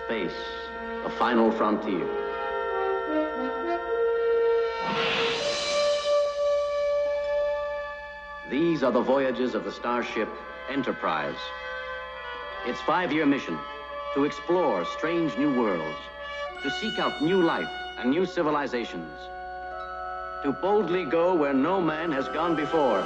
Space, the final frontier. These are the voyages of the starship Enterprise. Its 5-year mission, to explore strange new worlds, to seek out new life and new civilizations, to boldly go where no man has gone before.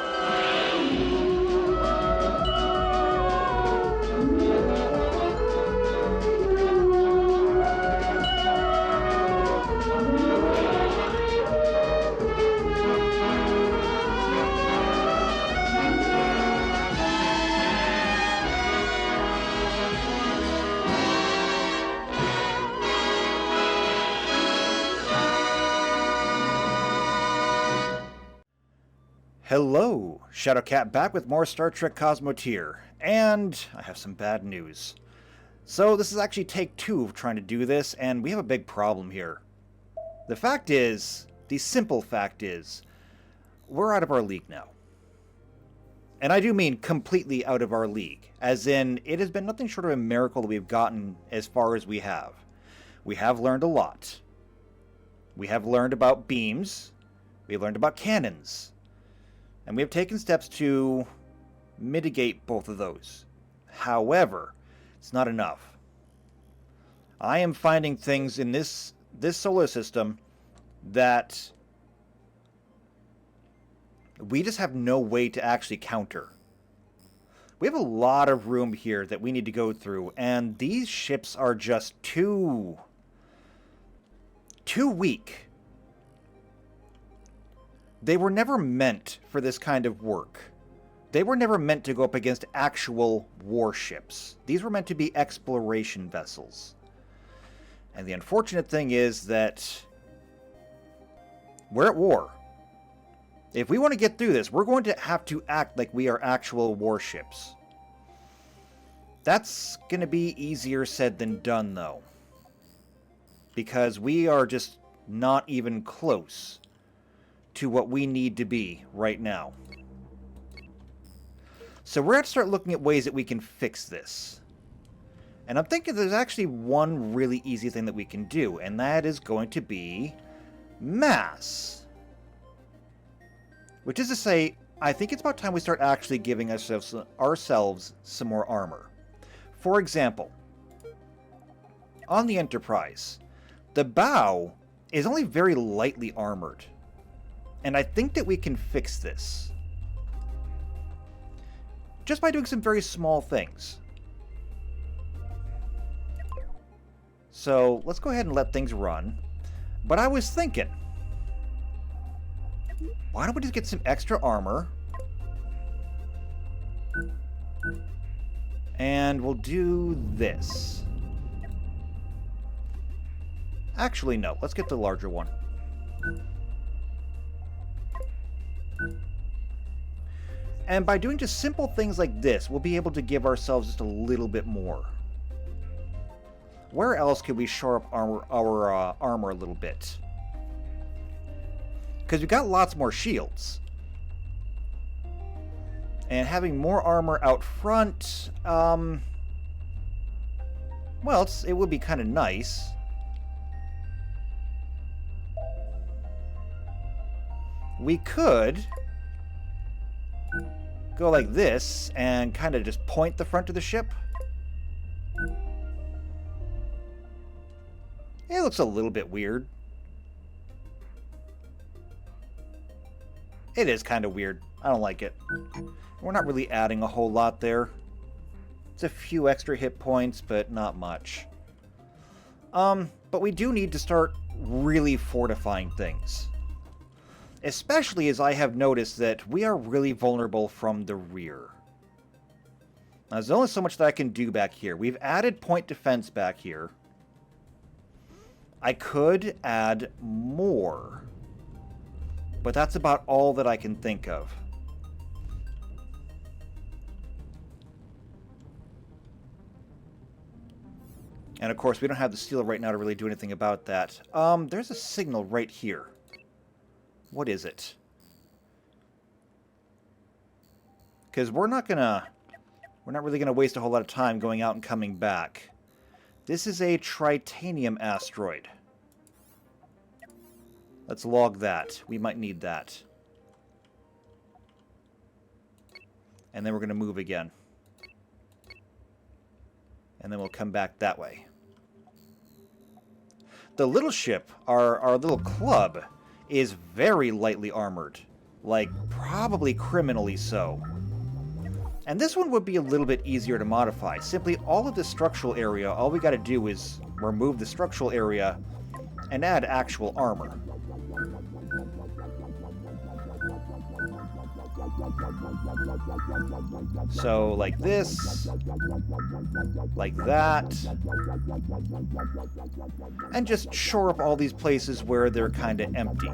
Hello, Shadowcat back with more Star Trek Cosmoteer, and I have some bad news. So this is actually take 2 of trying to do this, and we have a big problem here. The fact is, the simple fact is, we're out of our league now. And I do mean completely out of our league, as in, it has been nothing short of a miracle that we've gotten as far as we have. We have learned a lot. We have learned about beams, we learned about cannons, and we have taken steps to mitigate both of those. However, it's not enough. I am finding things in this solar system that we just have no way to actually counter. We have a lot of room here that we need to go through, and these ships are just too weak. They were never meant for this kind of work. They were never meant to go up against actual warships. These were meant to be exploration vessels. And the unfortunate thing is that we're at war. If we want to get through this, we're going to have to act like we are actual warships. That's going to be easier said than done, though. Because we are just not even close to what we need to be right now. So we're going to start looking at ways that we can fix this. And I'm thinking there's actually one really easy thing that we can do, and that is going to be mass. Which is to say, I think it's about time we start actually giving ourselves some more armor. For example, on the Enterprise, the bow is only very lightly armored. And I think that we can fix this just by doing some very small things. So let's go ahead and let things run. But I was thinking, why don't we just get some extra armor? And we'll do this. Actually, no. Let's get the larger one. And by doing just simple things like this, we'll be able to give ourselves just a little bit more. Where else could we shore up our armor a little bit? Because we've got lots more shields. And having more armor out front, well, it would be kind of nice. We could go like this and kind of just point the front of the ship. It looks a little bit weird. It is kind of weird. I don't like it. We're not really adding a whole lot there. It's a few extra hit points, but not much. But we do need to start really fortifying things. Especially as I have noticed that we are really vulnerable from the rear. Now, there's only so much that I can do back here. We've added point defense back here. I could add more. But that's about all that I can think of. And of course, we don't have the steel right now to really do anything about that. There's a signal right here. What is it? Because we're not really gonna waste a whole lot of time going out and coming back. This is a tritanium asteroid. Let's log that. We might need that. And then we're going to move again. And then we'll come back that way. The little ship, our little club, is very lightly armored. Like, probably criminally so. And this one would be a little bit easier to modify. Simply all of the structural area, all we got to do is remove the structural area and add actual armor. So, like this, like that, and just shore up all these places where they're kind of empty.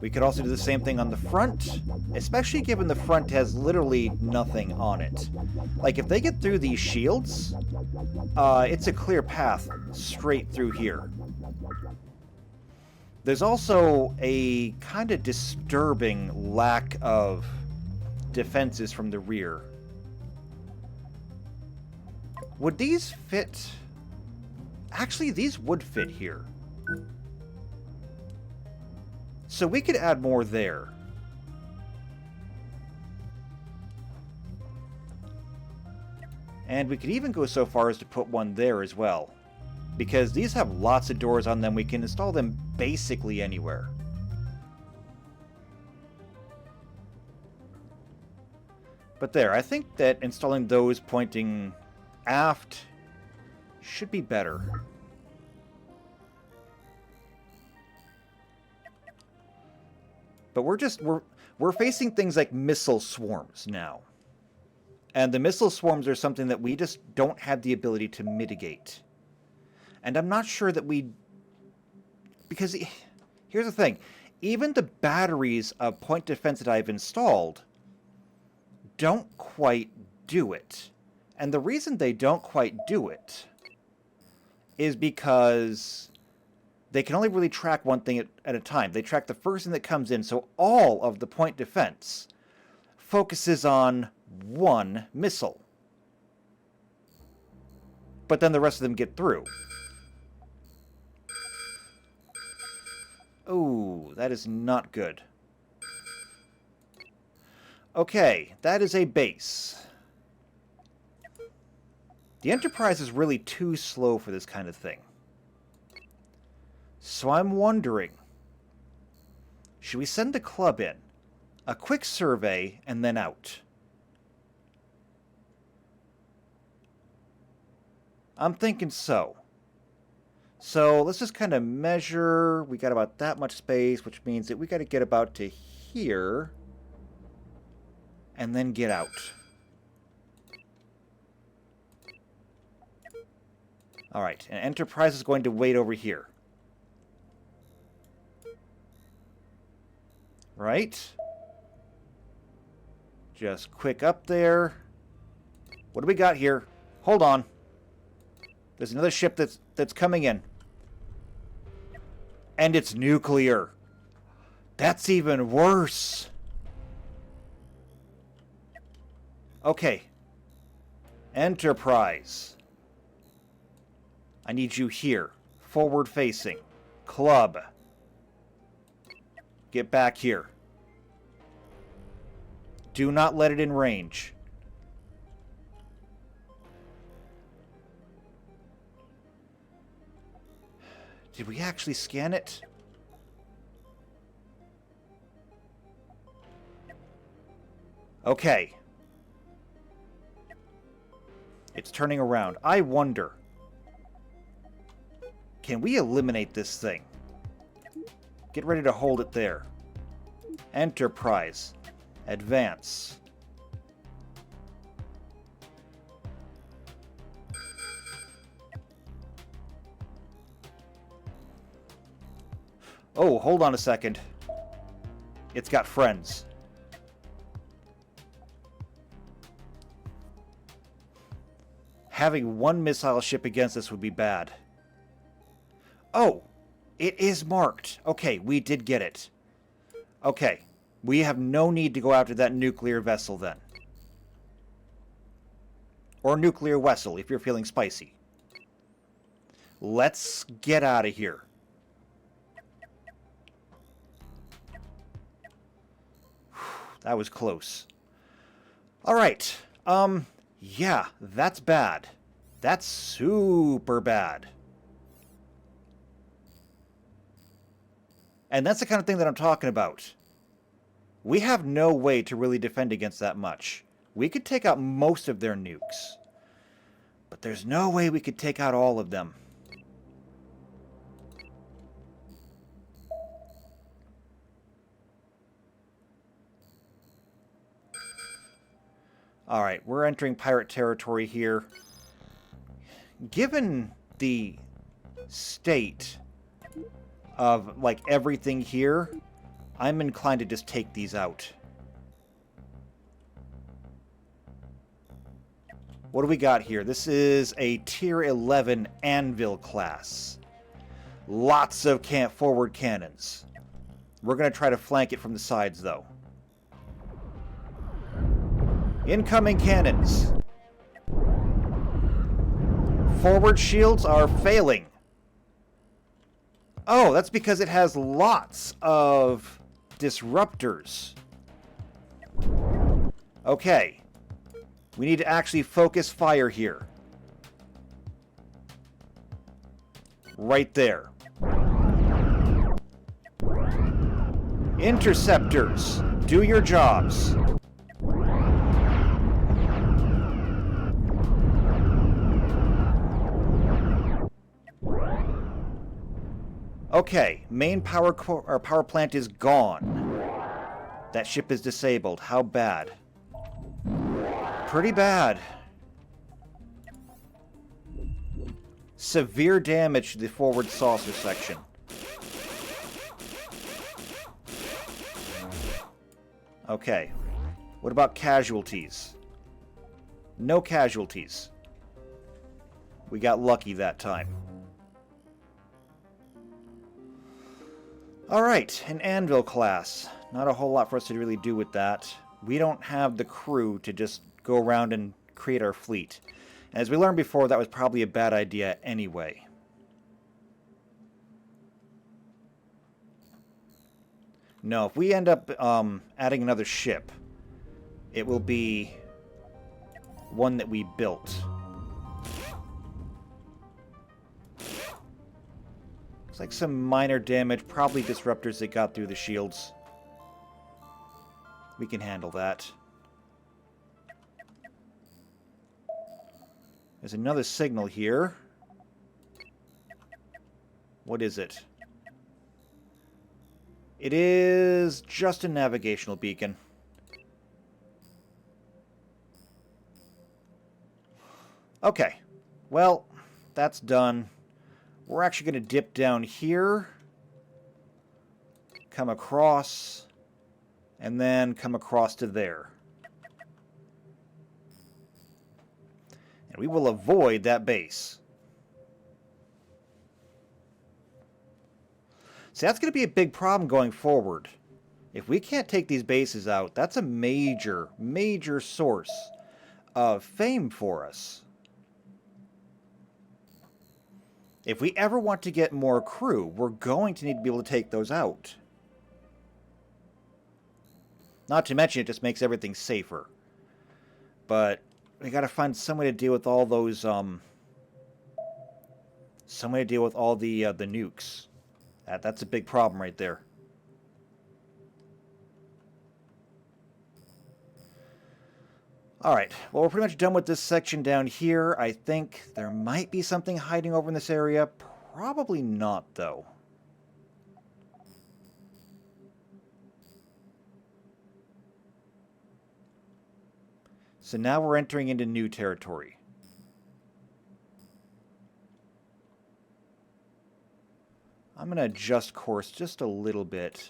We could also do the same thing on the front, especially given the front has literally nothing on it. Like, if they get through these shields, it's a clear path straight through here. There's also a kind of disturbing lack of defenses from the rear. Would these fit? Actually, these would fit here. So we could add more there. And we could even go so far as to put one there as well. Because these have lots of doors on them, we can install them basically anywhere. But there, I think that installing those pointing aft should be better. But we're facing things like missile swarms now. And the missile swarms are something that we just don't have the ability to mitigate. And I'm not sure that we... Because here's the thing. Even the batteries of point defense that I've installed don't quite do it. And the reason they don't quite do it is because they can only really track one thing at a time. They track the first thing that comes in, so all of the point defense focuses on one missile. But then the rest of them get through. Oh, that is not good. Okay, that is a base. The Enterprise is really too slow for this kind of thing. So I'm wondering, should we send the club in? A quick survey, and then out. I'm thinking so. So let's just kind of measure. We got about that much space, which means that we got to get about to here. And then get out. Alright, and Enterprise is going to wait over here. Right? Just quick up there. What do we got here? Hold on. There's another ship that's coming in. And it's nuclear. That's even worse. Okay. Enterprise. I need you here. Forward facing. Club. Get back here. Do not let it in range. Did we actually scan it? Okay. It's turning around. I wonder, can we eliminate this thing? Get ready to hold it there. Enterprise. Advance. Oh, hold on a second. It's got friends. Having one missile ship against us would be bad. Oh, it is marked. Okay, we did get it. Okay, we have no need to go after that nuclear vessel then. Or nuclear vessel, if you're feeling spicy. Let's get out of here. That was close. Alright. Yeah, that's bad. That's super bad. And that's the kind of thing that I'm talking about. We have no way to really defend against that much. We could take out most of their nukes. But there's no way we could take out all of them. Alright, we're entering pirate territory here. Given the state of, like, everything here, I'm inclined to just take these out. What do we got here? This is a Tier 11 Anvil class. Lots of forward cannons. We're going to try to flank it from the sides, though. Incoming cannons. Forward shields are failing. Oh, that's because it has lots of disruptors. Okay. We need to actually focus fire here. Right there. Interceptors, do your jobs. Okay, main power plant is gone. That ship is disabled. How bad? Pretty bad. Severe damage to the forward saucer section. Okay. What about casualties? No casualties. We got lucky that time. Alright, an Anvil class. Not a whole lot for us to really do with that. We don't have the crew to just go around and create our fleet. And as we learned before, that was probably a bad idea anyway. No, if we end up adding another ship, it will be one that we built. Looks like some minor damage, probably disruptors that got through the shields. We can handle that. There's another signal here. What is it? It is just a navigational beacon. Okay. Well, that's done. We're actually going to dip down here, come across, and then come across to there. And we will avoid that base. See, that's going to be a big problem going forward. If we can't take these bases out, that's a major, major source of fame for us. If we ever want to get more crew, we're going to need to be able to take those out. Not to mention, it just makes everything safer. But we got to find some way to deal with all those, some way to deal with all the nukes. That's a big problem right there. Alright, well, we're pretty much done with this section down here. I think there might be something hiding over in this area. Probably not, though. So now we're entering into new territory. I'm going to adjust course just a little bit.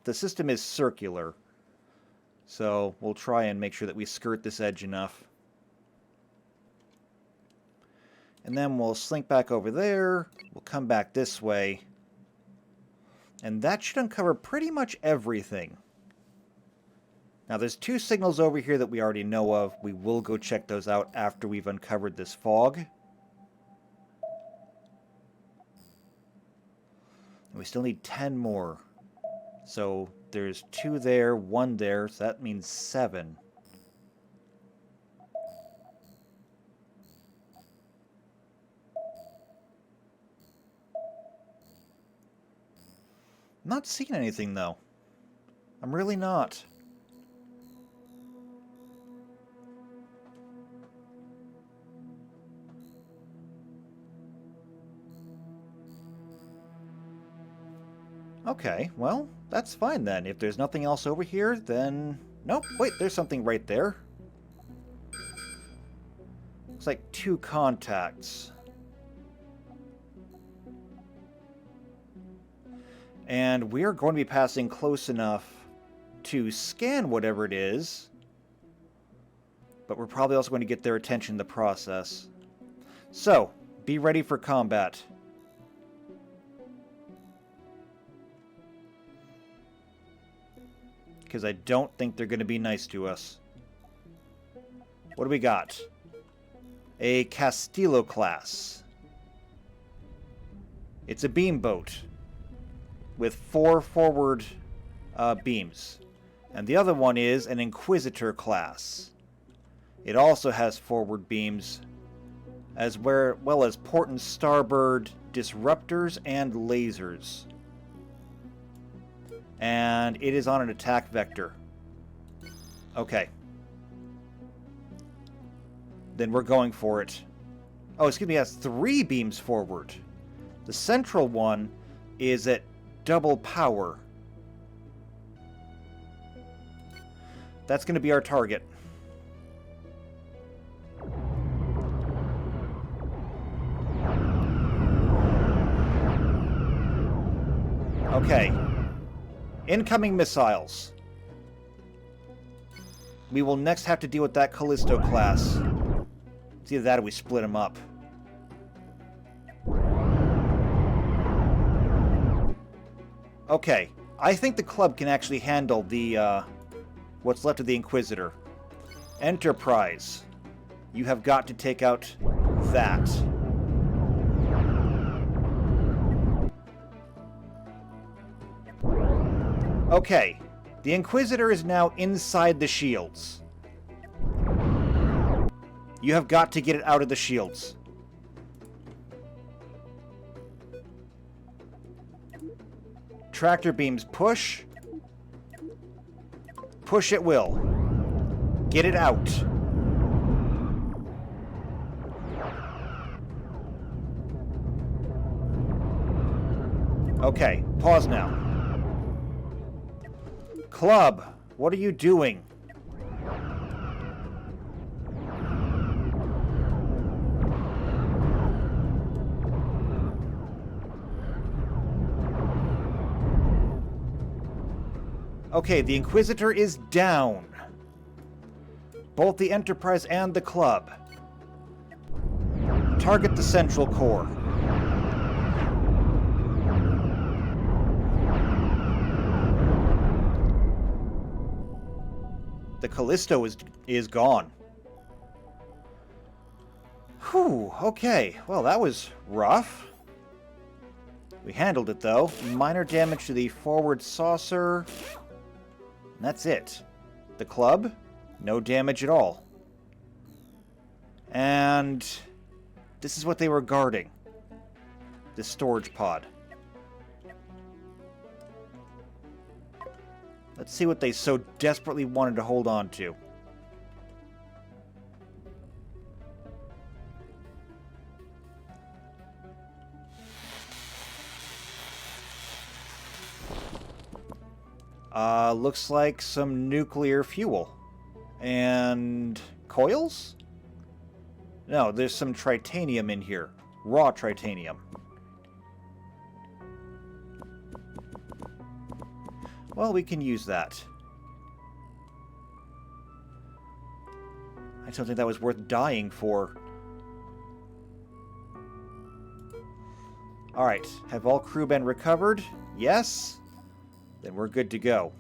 The system is circular. So we'll try and make sure that we skirt this edge enough. And then we'll slink back over there. We'll come back this way. And that should uncover pretty much everything. Now, there's 2 signals over here that we already know of. We will go check those out after we've uncovered this fog. And we still need 10 more. So there's 2 there, 1 there, so that means 7. I'm not seeing anything, though. I'm really not. Okay, well, that's fine then. If there's nothing else over here, then... Nope, wait, there's something right there. Looks like 2 contacts. And we are going to be passing close enough to scan whatever it is. But we're probably also going to get their attention in the process. So, be ready for combat. Because I don't think they're going to be nice to us. What do we got? A Castillo class. It's a beam boat with 4 forward beams. And the other one is an Inquisitor class. It also has forward beams, as well as port and starboard disruptors and lasers. And it is on an attack vector. Okay. Then we're going for it. Oh, excuse me, it has 3 beams forward. The central one is at double power. That's going to be our target. Okay. Incoming missiles. We will next have to deal with that Callisto class. It's either that or we split them up. Okay. I think the club can actually handle the, what's left of the Inquisitor. Enterprise. You have got to take out that. Okay, the Inquisitor is now inside the shields. You have got to get it out of the shields. Tractor beams push. Push it will. Get it out. Okay, pause now. Club, what are you doing? Okay, the Inquisitor is down. Both the Enterprise and the Club. Target the central core. The Callisto is gone. Whew, okay. Well, that was rough. We handled it, though. Minor damage to the forward saucer. And that's it. The Club, no damage at all. And this is what they were guarding. The storage pod. Let's see what they so desperately wanted to hold on to. Looks like some nuclear fuel. And coils? No, there's some tritanium in here. Raw tritanium. Well, we can use that. I don't think that was worth dying for. Alright, have all crew been recovered? Yes? Then we're good to go.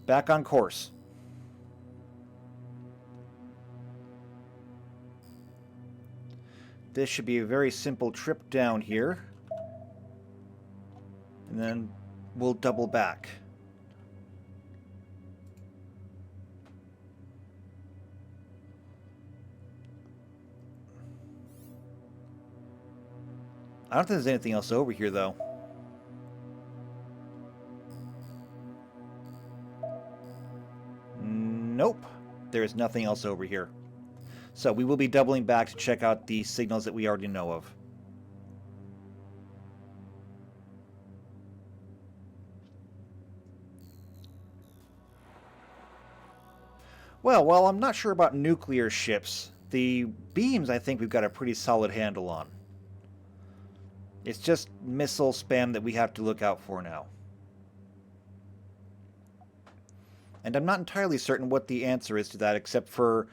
Back on course. This should be a very simple trip down here. And then we'll double back. I don't think there's anything else over here, though. Nope. There is nothing else over here. So we will be doubling back to check out the signals that we already know of. Well, while I'm not sure about nuclear ships, the beams I think we've got a pretty solid handle on. It's just missile spam that we have to look out for now. And I'm not entirely certain what the answer is to that, except for,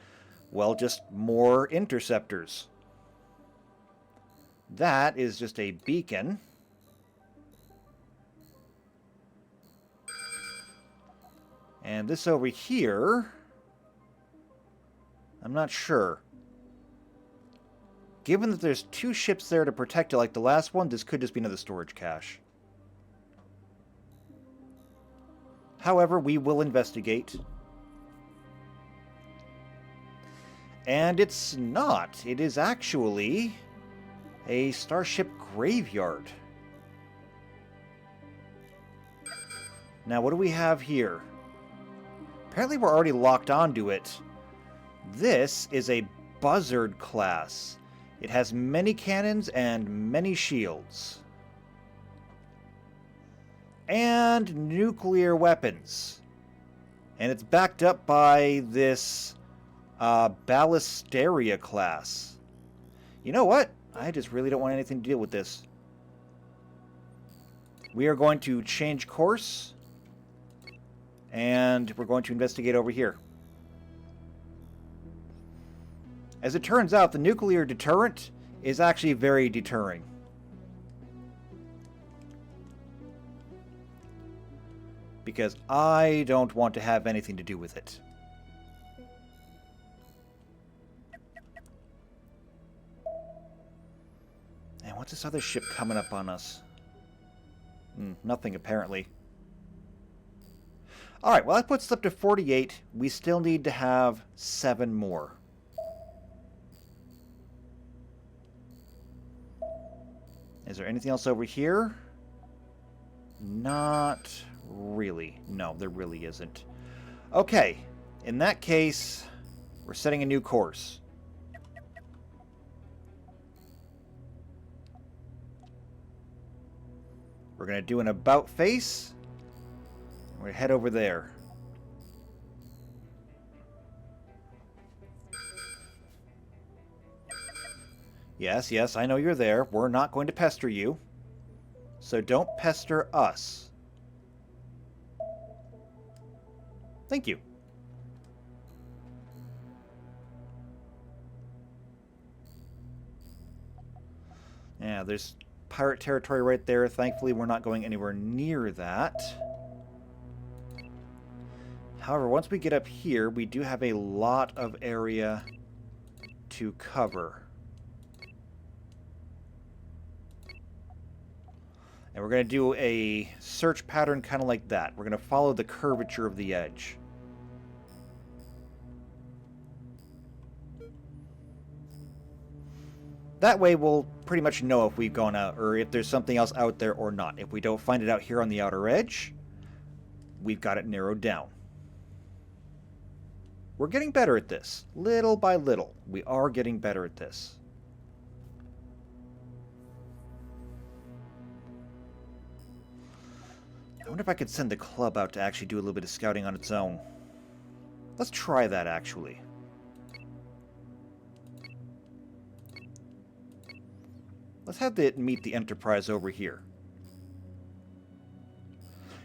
well, just more interceptors. That is just a beacon. And this over here, I'm not sure. Given that there's two ships there to protect it like the last one, this could just be another storage cache. However, we will investigate. And it's not. It is actually a starship graveyard. Now, what do we have here? Apparently we're already locked onto it. This is a Buzzard class. It has many cannons and many shields. And nuclear weapons. And it's backed up by this Ballisteria class. You know what? I just really don't want anything to deal with this. We are going to change course. And we're going to investigate over here. As it turns out, the nuclear deterrent is actually very deterring. Because I don't want to have anything to do with it. And what's this other ship coming up on us? Nothing, apparently. Alright, well that puts us up to 48. We still need to have 7 more. Is there anything else over here? Not really. No, there really isn't. Okay, in that case, we're setting a new course. We're going to do an about face. We're going to head over there. Yes, yes, I know you're there. We're not going to pester you. So don't pester us. Thank you. Yeah, there's pirate territory right there. Thankfully, we're not going anywhere near that. However, once we get up here, we do have a lot of area to cover. And we're going to do a search pattern kind of like that. We're going to follow the curvature of the edge. That way we'll pretty much know if we've gone out, or if there's something else out there or not. If we don't find it out here on the outer edge, we've got it narrowed down. We're getting better at this. Little by little, we are getting better at this. I wonder if I could send the club out to actually do a little bit of scouting on its own. Let's try that, actually. Let's have it meet the Enterprise over here.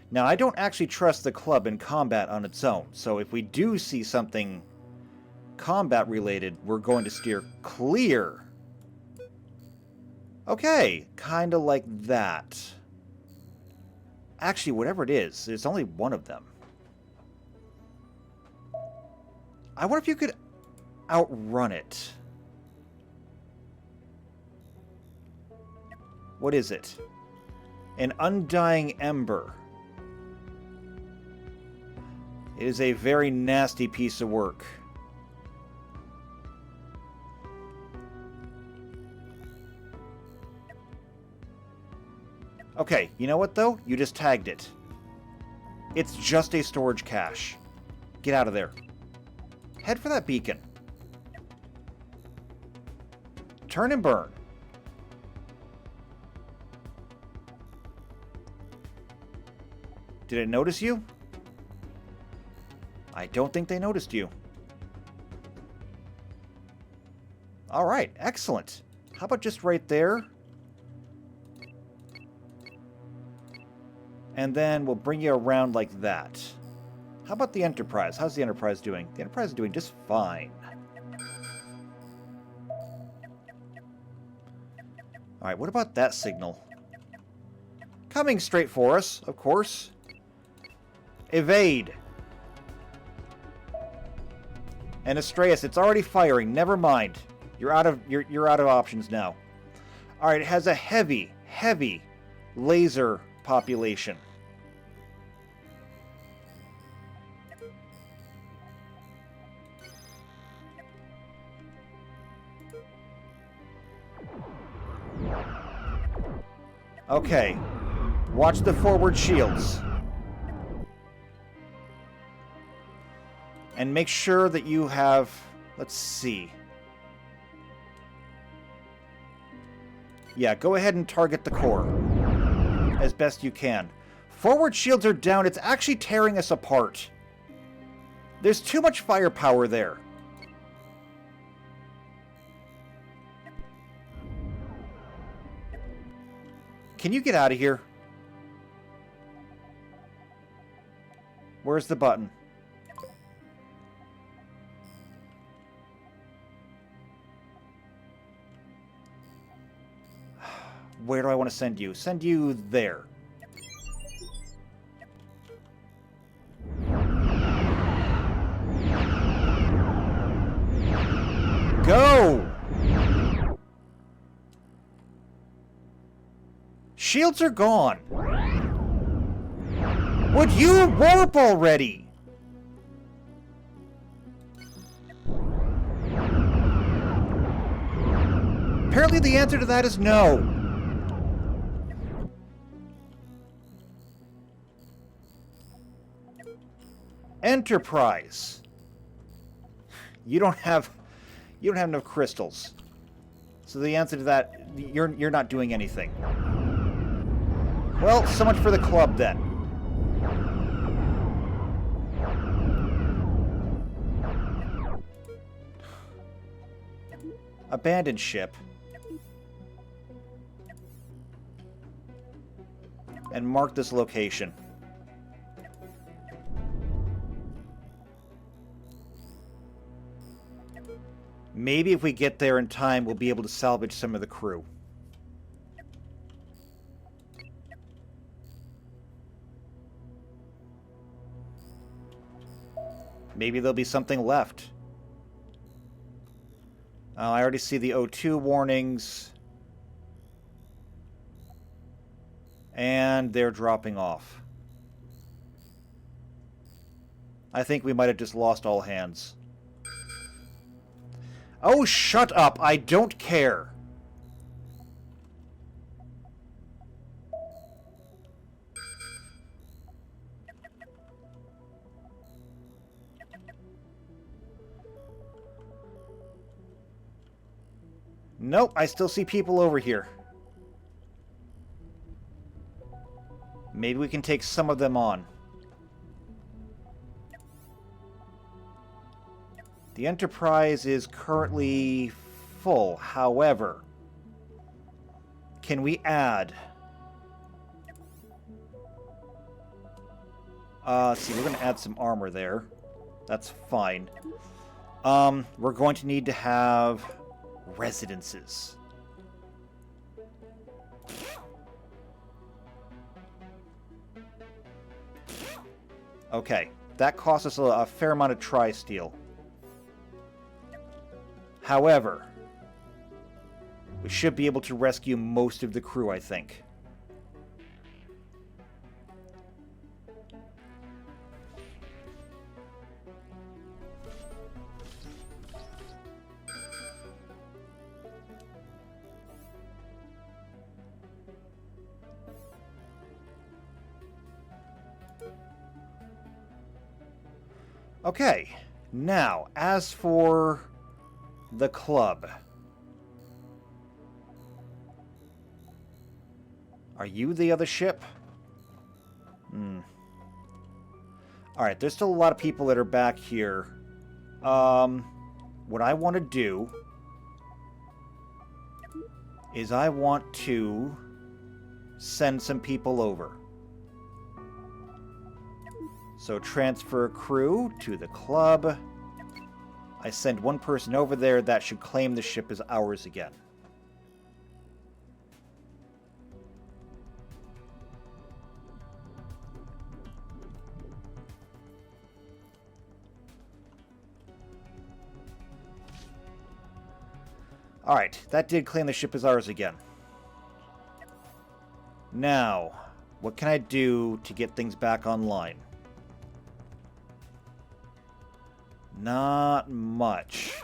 Now, I don't actually trust the club in combat on its own, so if we do see something combat-related, we're going to steer clear. Okay, kind of like that. Actually, whatever it is, there's only one of them. I wonder if you could outrun it. What is it? An undying ember. It is a very nasty piece of work. Okay, you know what though? You just tagged it. It's just a storage cache. Get out of there. Head for that beacon. Turn and burn. Did it notice you? I don't think they noticed you. Alright, excellent. How about just right there? And then we'll bring you around like that. How about the Enterprise? How's the Enterprise doing? The Enterprise is doing just fine. Alright, what about that signal? Coming straight for us, of course. Evade. And Astreus, it's already firing. Never mind. You're out of options now. Alright, it has a heavy laser population. Okay. Watch the forward shields. And make sure that you have... Let's see. Yeah, go ahead and target the core. As best you can. Forward shields are down. It's actually tearing us apart. There's too much firepower there. Can you get out of here? Where's the button? Where do I want to send you? Send you there. Go! Shields are gone. Would you warp already? Apparently the answer to that is no. Enterprise. You don't have enough crystals. So the answer to that, you're not doing anything. Well, so much for the club then. Abandoned ship. And mark this location. Maybe if we get there in time, we'll be able to salvage some of the crew. Maybe there'll be something left. I already see the O2 warnings. And they're dropping off. I think we might have just lost all hands. Oh, shut up! I don't care! Nope, I still see people over here. Maybe we can take some of them on. The Enterprise is currently full. However, can we add? Let's see, we're going to add some armor there. That's fine. We're going to need to have residences. Okay, that costs us a fair amount of tri-steel. However, which should be able to rescue most of the crew, I think. Okay, now, as for the club. Are you the other ship? Alright, there's still a lot of people that are back here. What I want to do is I want to send some people over. So transfer crew to the club. I send one person over there. That should claim the ship as ours again. Alright, that did claim the ship as ours again. Now, what can I do to get things back online? Not much.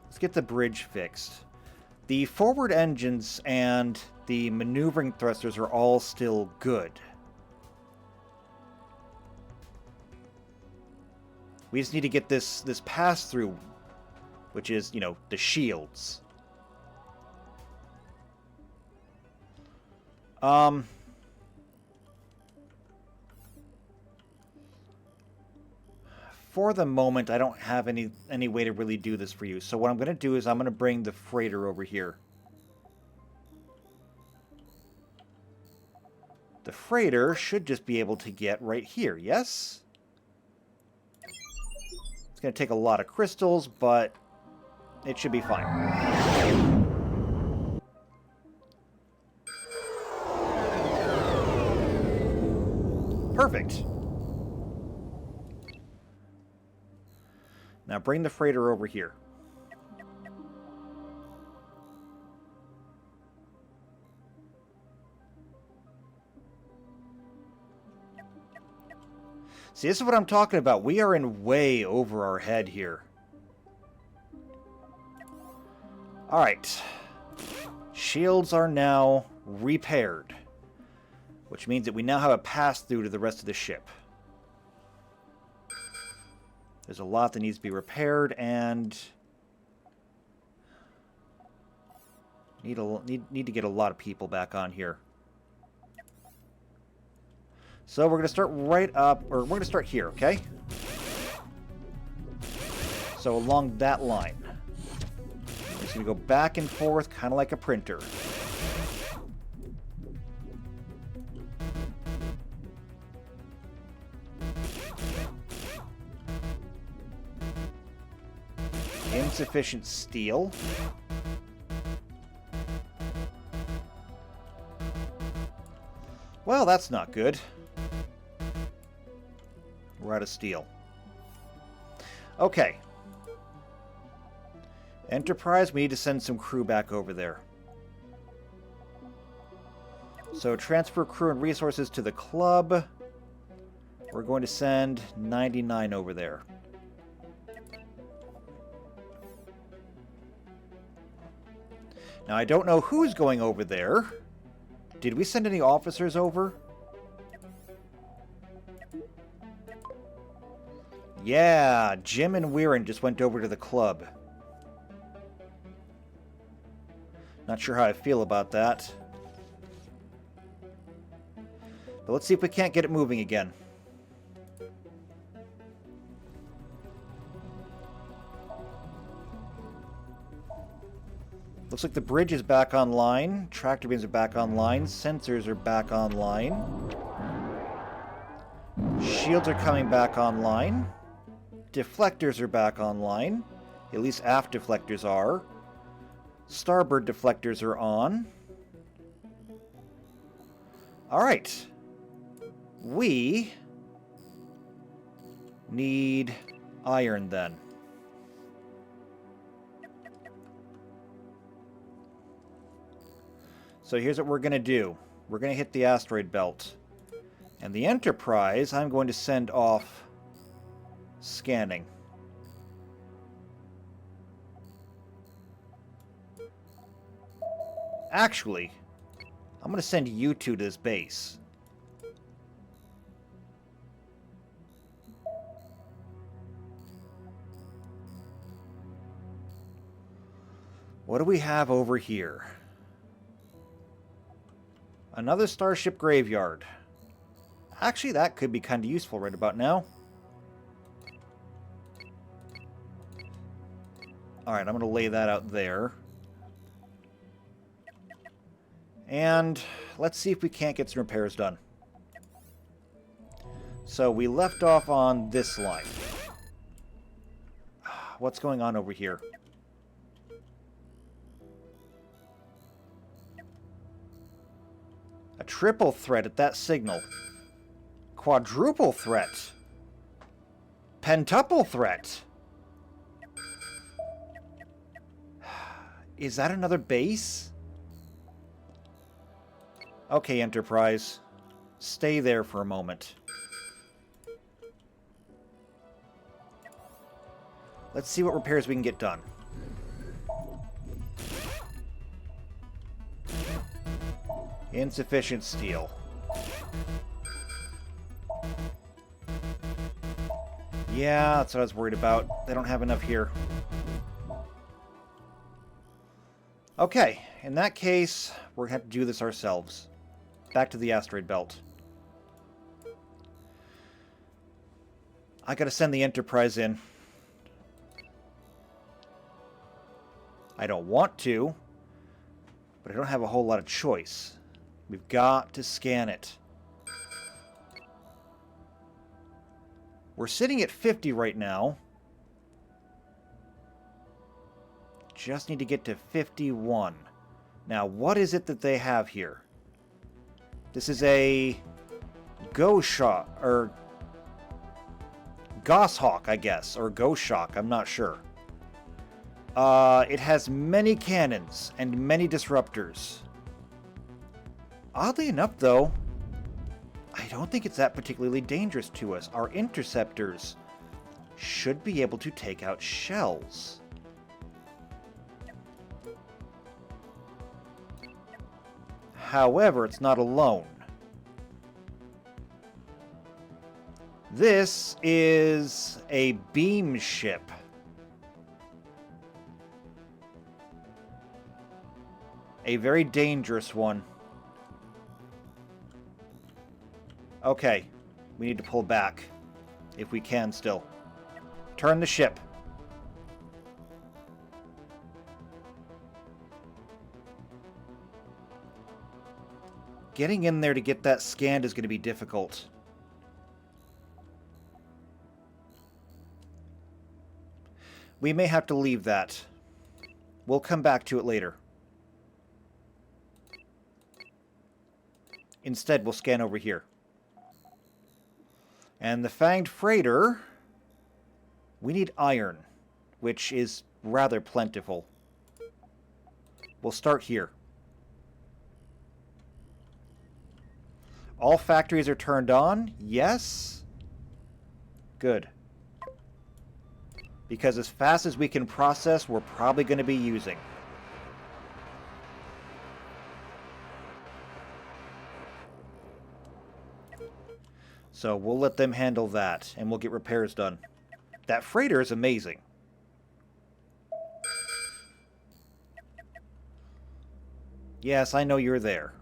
Let's get the bridge fixed. The forward engines and the maneuvering thrusters are all still good. We just need to get this pass-through, which is, you know, the shields. For the moment, I don't have any way to really do this for you. So what I'm going to do is I'm going to bring the freighter over here. The freighter should just be able to get right here, yes? It's going to take a lot of crystals, but it should be fine. Perfect. Now bring the freighter over here. See, this is what I'm talking about. We are in way over our head here. Alright. Shields are now repaired, which means that we now have a pass-through to the rest of the ship. There's a lot that needs to be repaired, and need to get a lot of people back on here. So we're going to start right up, or we're going to start here, okay? So along that line. We're just going to go back and forth, kind of like a printer. Insufficient steel. Well, that's not good. We're out of steel. Okay. Enterprise, we need to send some crew back over there. So transfer crew and resources to the club. We're going to send 99 over there. Now, I don't know who's going over there. Did we send any officers over? Yeah, Jim and Weirin just went over to the club. Not sure how I feel about that. But let's see if we can't get it moving again. Looks like the bridge is back online. Tractor beams are back online. Sensors are back online. Shields are coming back online. Deflectors are back online. At least aft deflectors are. Starboard deflectors are on. Alright. We need iron then. So here's what we're going to do. We're going to hit the asteroid belt. And the Enterprise, I'm going to send off scanning. Actually, I'm going to send you two to this base. What do we have over here? Another starship graveyard. Actually, that could be kind of useful right about now. Alright, I'm going to lay that out there. And let's see if we can't get some repairs done. So we left off on this line. What's going on over here? A triple threat at that signal. Quadruple threat. Pentuple threat. Is that another base? Okay, Enterprise. Stay there for a moment. Let's see what repairs we can get done. Insufficient steel. Yeah, that's what I was worried about. They don't have enough here. Okay, in that case, we're going to have to do this ourselves. Back to the asteroid belt. I gotta send the Enterprise in. I don't want to, but I don't have a whole lot of choice. We've got to scan it. We're sitting at 50 right now. Just need to get to 51. Now, what is it that they have here? This is a Goshawk, or Goshawk, I guess, or Goshawk, I'm not sure. It has many cannons and many disruptors. Oddly enough, though, I don't think it's that particularly dangerous to us. Our interceptors should be able to take out shells. However, it's not alone. This is a beam ship. A very dangerous one. Okay, we need to pull back, if we can still. Turn the ship. Getting in there to get that scanned is going to be difficult. We may have to leave that. We'll come back to it later. Instead, we'll scan over here. And the Fanged Freighter, we need iron, which is rather plentiful. We'll start here. All factories are turned on? Yes? Good. Because as fast as we can process, we're probably going to be using. So we'll let them handle that, and we'll get repairs done. That freighter is amazing. Yes, I know you're there.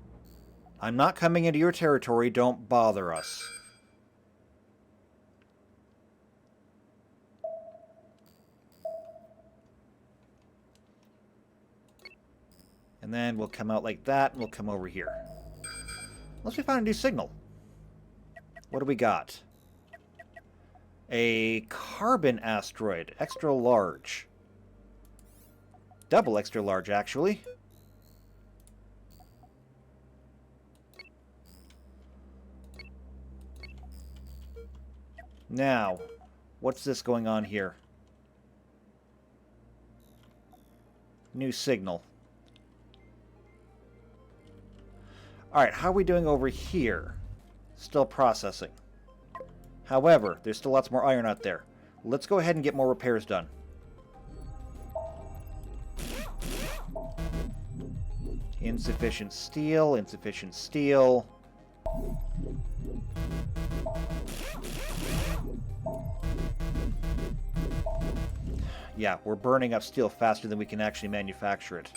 I'm not coming into your territory, don't bother us. And then we'll come out like that, and we'll come over here. Unless we find a new signal. What do we got? A carbon asteroid, extra large. Double extra large, actually. Now, what's this going on here? New signal. Alright, how are we doing over here? Still processing. However, there's still lots more iron out there. Let's go ahead and get more repairs done. Insufficient steel, insufficient steel. Yeah, we're burning up steel faster than we can actually manufacture it.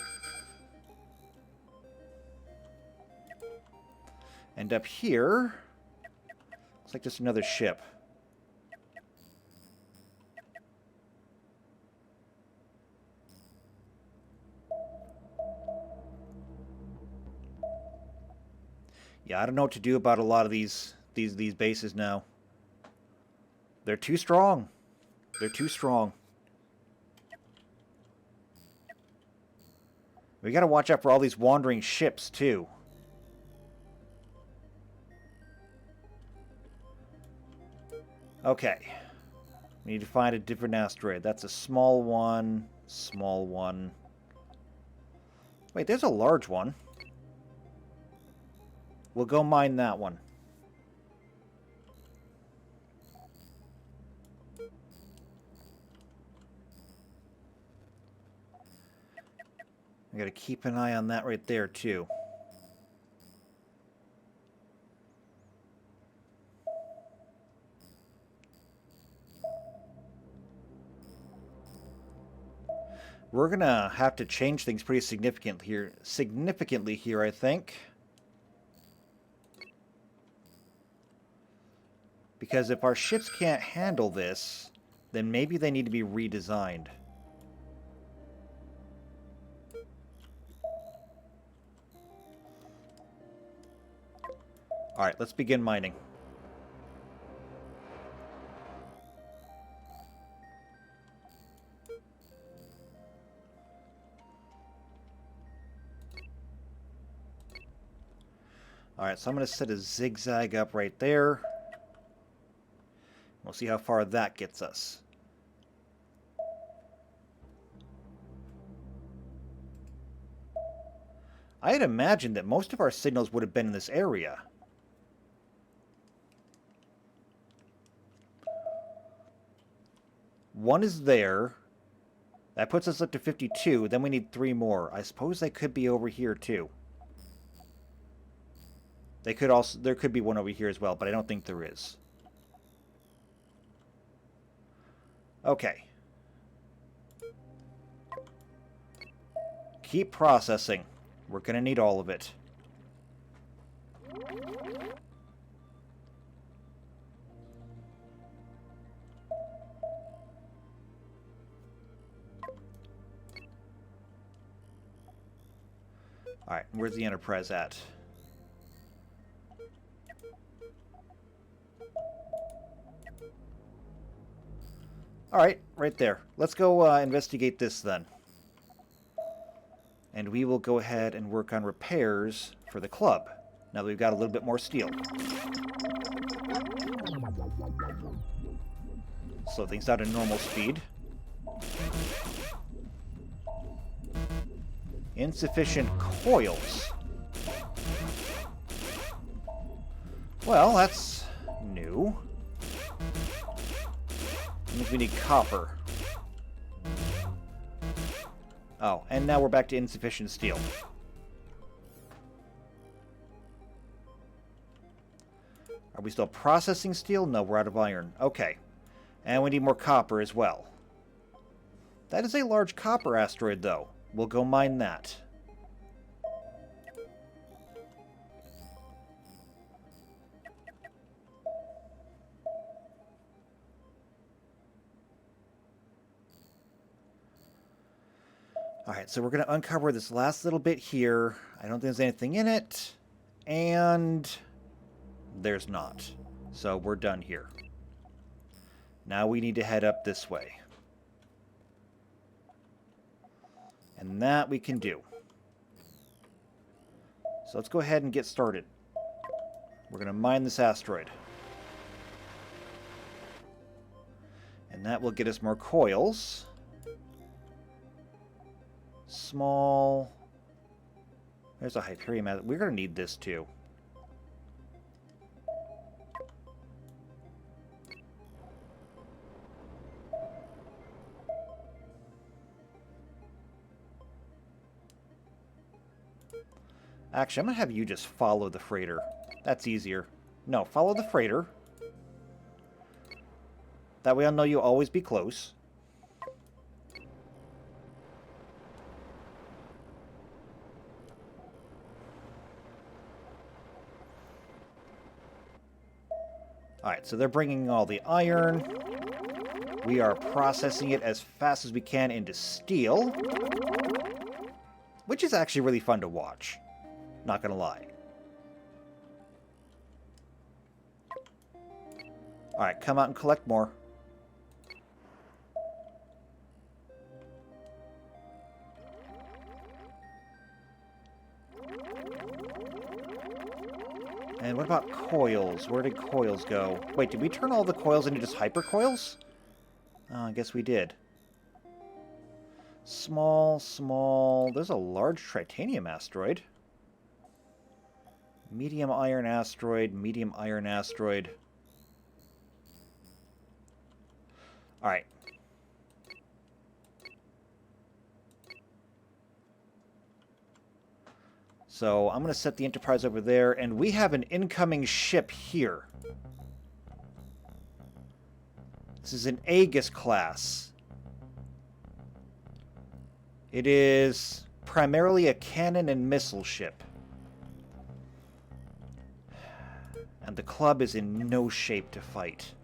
And up here, looks like just another ship. Yeah, I don't know what to do about a lot of these bases now. They're too strong. They're too strong. We gotta watch out for all these wandering ships, too. Okay. We need to find a different asteroid. That's a small one. Small one. Wait, there's a large one. We'll go mine that one. I gotta keep an eye on that right there, too. We're gonna have to change things pretty significantly here, I think. Because if our ships can't handle this, then maybe they need to be redesigned. Alright, let's begin mining. Alright, so I'm going to set a zigzag up right there. We'll see how far that gets us. I had imagined that most of our signals would have been in this area. One is there. That puts us up to 52. Then we need 3 more. I suppose they could be over here too. They could also, there could be one over here as well, but I don't think there is. Okay. Keep processing. We're gonna need all of it. Alright, where's the Enterprise at? Alright, right there. Let's go investigate this then. And we will go ahead and work on repairs for the club, now that we've got a little bit more steel. Slow things down to normal speed. Insufficient coils. Well, that's new. Means we need copper. Oh, and now we're back to insufficient steel. Are we still processing steel? No, we're out of iron. Okay. And we need more copper as well. That is a large copper asteroid, though. We'll go mine that. Alright, so we're going to uncover this last little bit here. I don't think there's anything in it. And there's not. So we're done here. Now we need to head up this way. And that we can do. So let's go ahead and get started. We're going to mine this asteroid. And that will get us more coils. Small. There's a Hyperion. We're going to need this too. Actually, I'm going to have you just follow the freighter. That's easier. No, follow the freighter. That way I'll know you'll always be close. Alright, so they're bringing all the iron. We are processing it as fast as we can into steel. Which is actually really fun to watch. Not gonna lie. Alright, come out and collect more. And what about coils? Where did coils go? Wait, did we turn all the coils into just hyper coils? Oh, I guess we did. Small, small... There's a large titanium asteroid. Medium iron asteroid, medium iron asteroid. Alright. So I'm going to set the Enterprise over there, and we have an incoming ship here. This is an Aegis class. It is primarily a cannon and missile ship. And the club is in no shape to fight.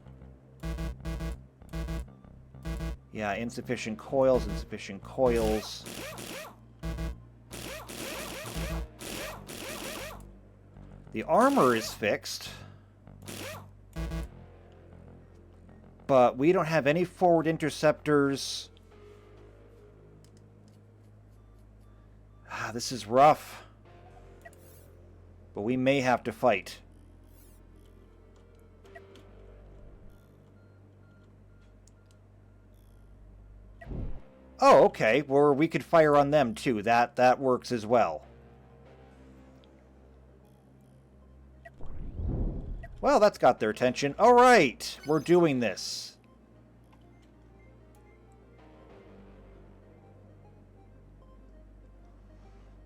Yeah, insufficient coils, insufficient coils. The armor is fixed. But we don't have any forward interceptors. Ah, this is rough. But we may have to fight. Oh, okay. Or we could fire on them too. That works as well. Well, that's got their attention. All right, we're doing this.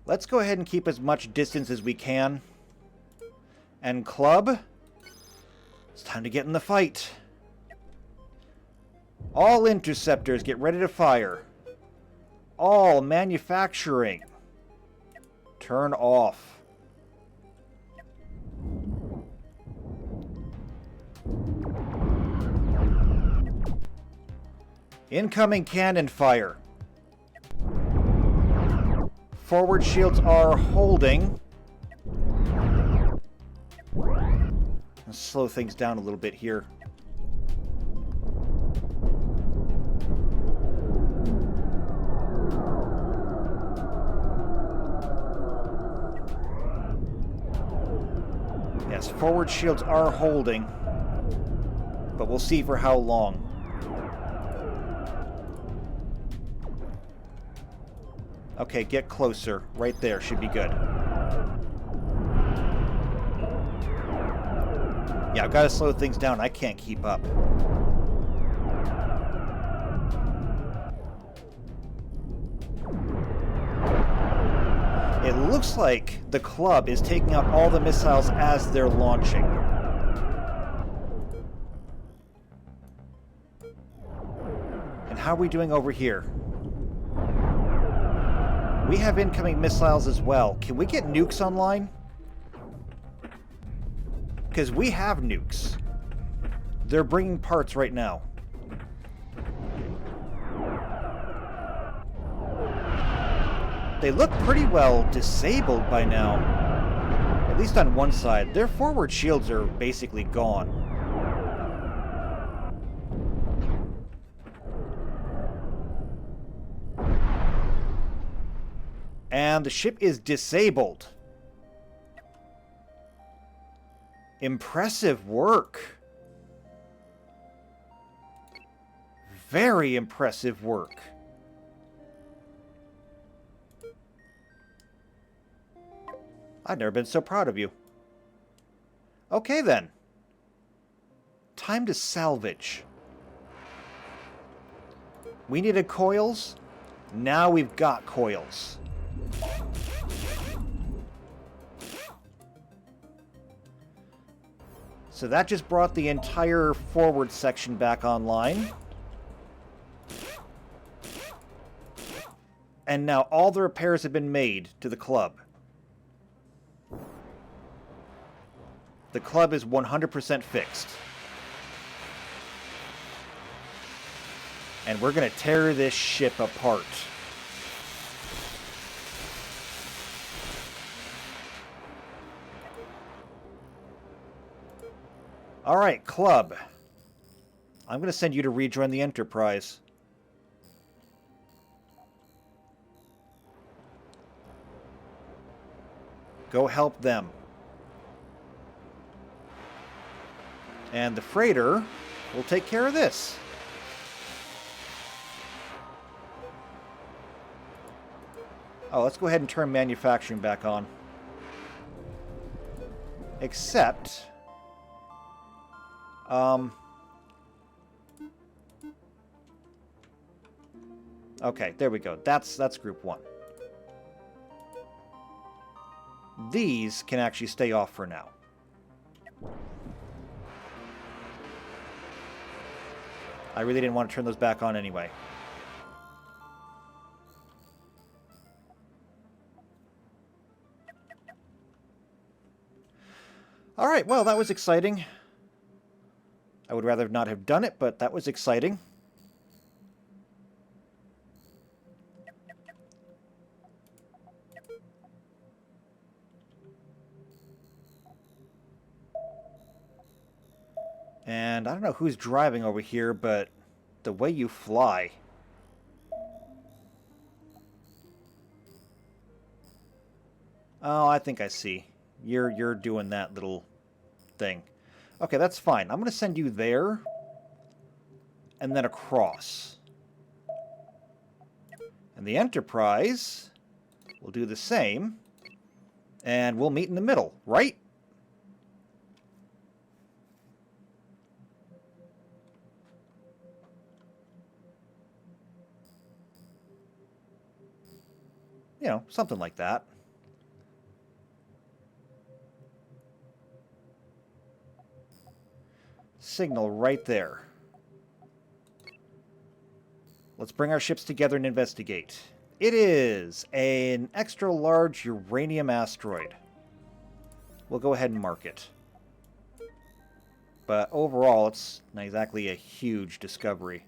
Let's go ahead and keep as much distance as we can. And club, it's time to get in the fight. All interceptors, get ready to fire. All manufacturing, turn off. Incoming cannon fire. Forward shields are holding. Let's slow things down a little bit here. Yes, forward shields are holding. But we'll see for how long. Okay, get closer. Right there should be good. Yeah, I've got to slow things down. I can't keep up. It looks like the club is taking out all the missiles as they're launching. And how are we doing over here? We have incoming missiles as well. Can we get nukes online? Because we have nukes. They're bringing parts right now. They look pretty well disabled by now. At least on one side. Their forward shields are basically gone. And the ship is disabled. Impressive work. Very impressive work. I've never been so proud of you. Okay then. Time to salvage. We needed coils. Now we've got coils. So that just brought the entire forward section back online. And now all the repairs have been made to the club. The club is 100% fixed. And we're going to tear this ship apart. Alright, club. I'm going to send you to rejoin the Enterprise. Go help them. And the freighter will take care of this. Oh, let's go ahead and turn manufacturing back on. Except... okay, there we go. That's group 1. These can actually stay off for now. I really didn't want to turn those back on anyway. Alright, well, that was exciting. I would rather not have done it, but that was exciting. And I don't know who's driving over here, but the way you fly. Oh, I think I see. You're doing that little thing. Okay, that's fine. I'm going to send you there and then across. And the Enterprise will do the same, and we'll meet in the middle, right? You know, something like that. Signal right there. Let's bring our ships together and investigate. It is an extra large uranium asteroid. We'll go ahead and mark it. But overall, it's not exactly a huge discovery.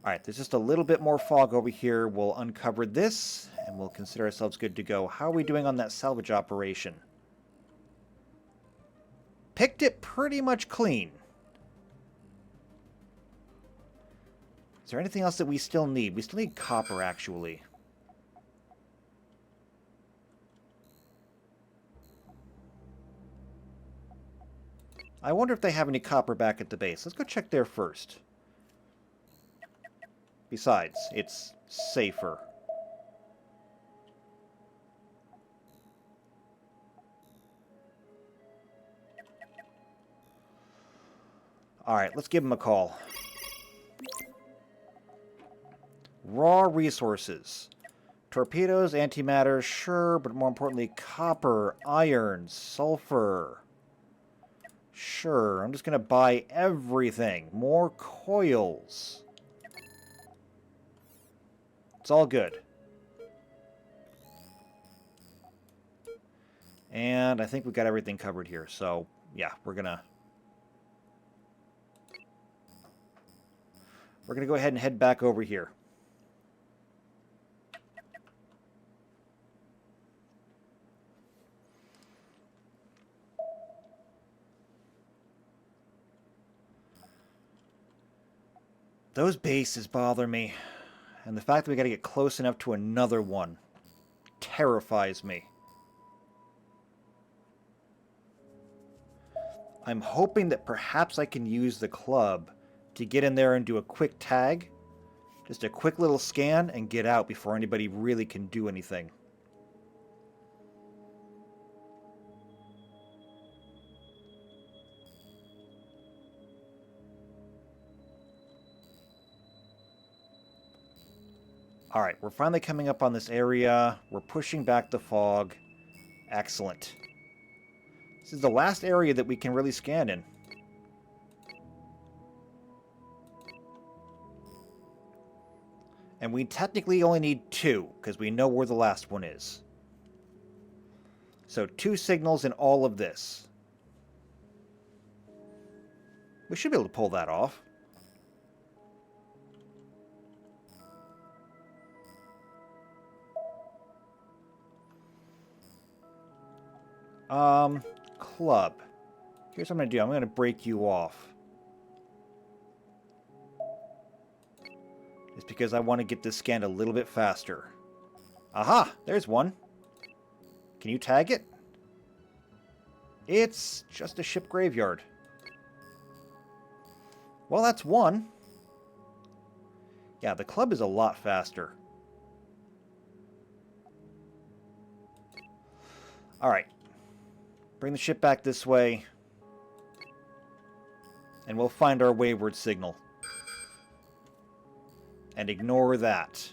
Alright, there's just a little bit more fog over here. We'll uncover this, and we'll consider ourselves good to go. How are we doing on that salvage operation? Picked it pretty much clean. Is there anything else that we still need? We still need copper, actually. I wonder if they have any copper back at the base. Let's go check there first. Besides, it's safer. Alright, let's give them a call. Raw resources. Torpedoes, antimatter, sure, but more importantly, copper, iron, sulfur. Sure, I'm just going to buy everything. More coils. It's all good. And I think we've got everything covered here, so yeah, we're gonna go ahead and head back over here. Those bases bother me, and the fact that we got to get close enough to another one terrifies me. I'm hoping that perhaps I can use the club to get in there and do a quick tag. Just a quick little scan and get out before anybody really can do anything. Alright, we're finally coming up on this area. We're pushing back the fog. Excellent. This is the last area that we can really scan in. And we technically only need 2, because we know where the last one is. So 2 signals in all of this. We should be able to pull that off. Club. Here's what I'm going to do. I'm going to break you off. It's because I want to get this scanned a little bit faster. Aha! There's one. Can you tag it? It's just a ship graveyard. Well, that's one. Yeah, the club is a lot faster. Alright. Bring the ship back this way. And we'll find our wayward signal. And ignore that.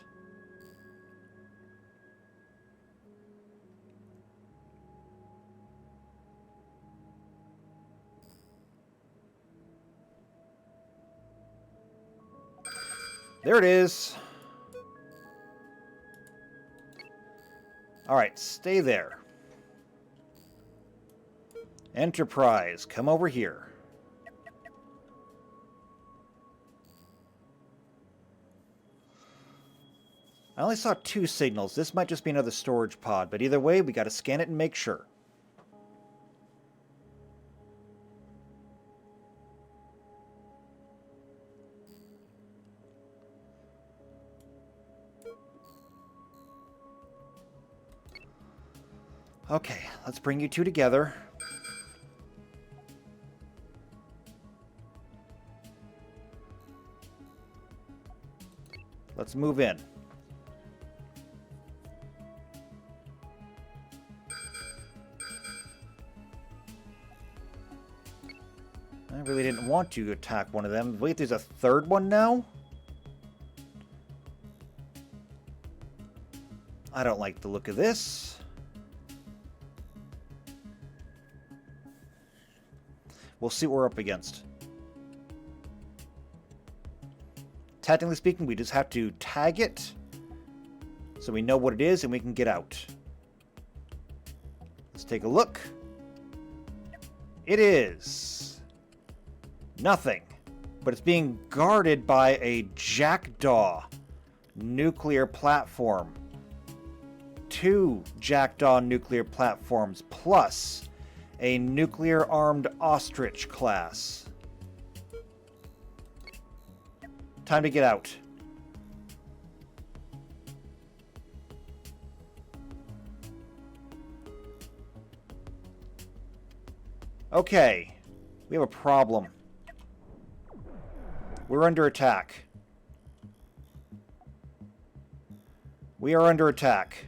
There it is. Alright, stay there. Enterprise, come over here. I only saw 2 signals. This might just be another storage pod, but either way, we gotta scan it and make sure. Okay, let's bring you 2 together. Let's move in. I really didn't want to attack one of them. Wait, there's a third one now? I don't like the look of this. We'll see what we're up against. Technically speaking, we just have to tag it so we know what it is and we can get out. Let's take a look. It is nothing, but it's being guarded by a Jackdaw nuclear platform. 2 Jackdaw nuclear platforms plus a nuclear-armed ostrich class. Time to get out. Okay, we have a problem. We're under attack. We are under attack.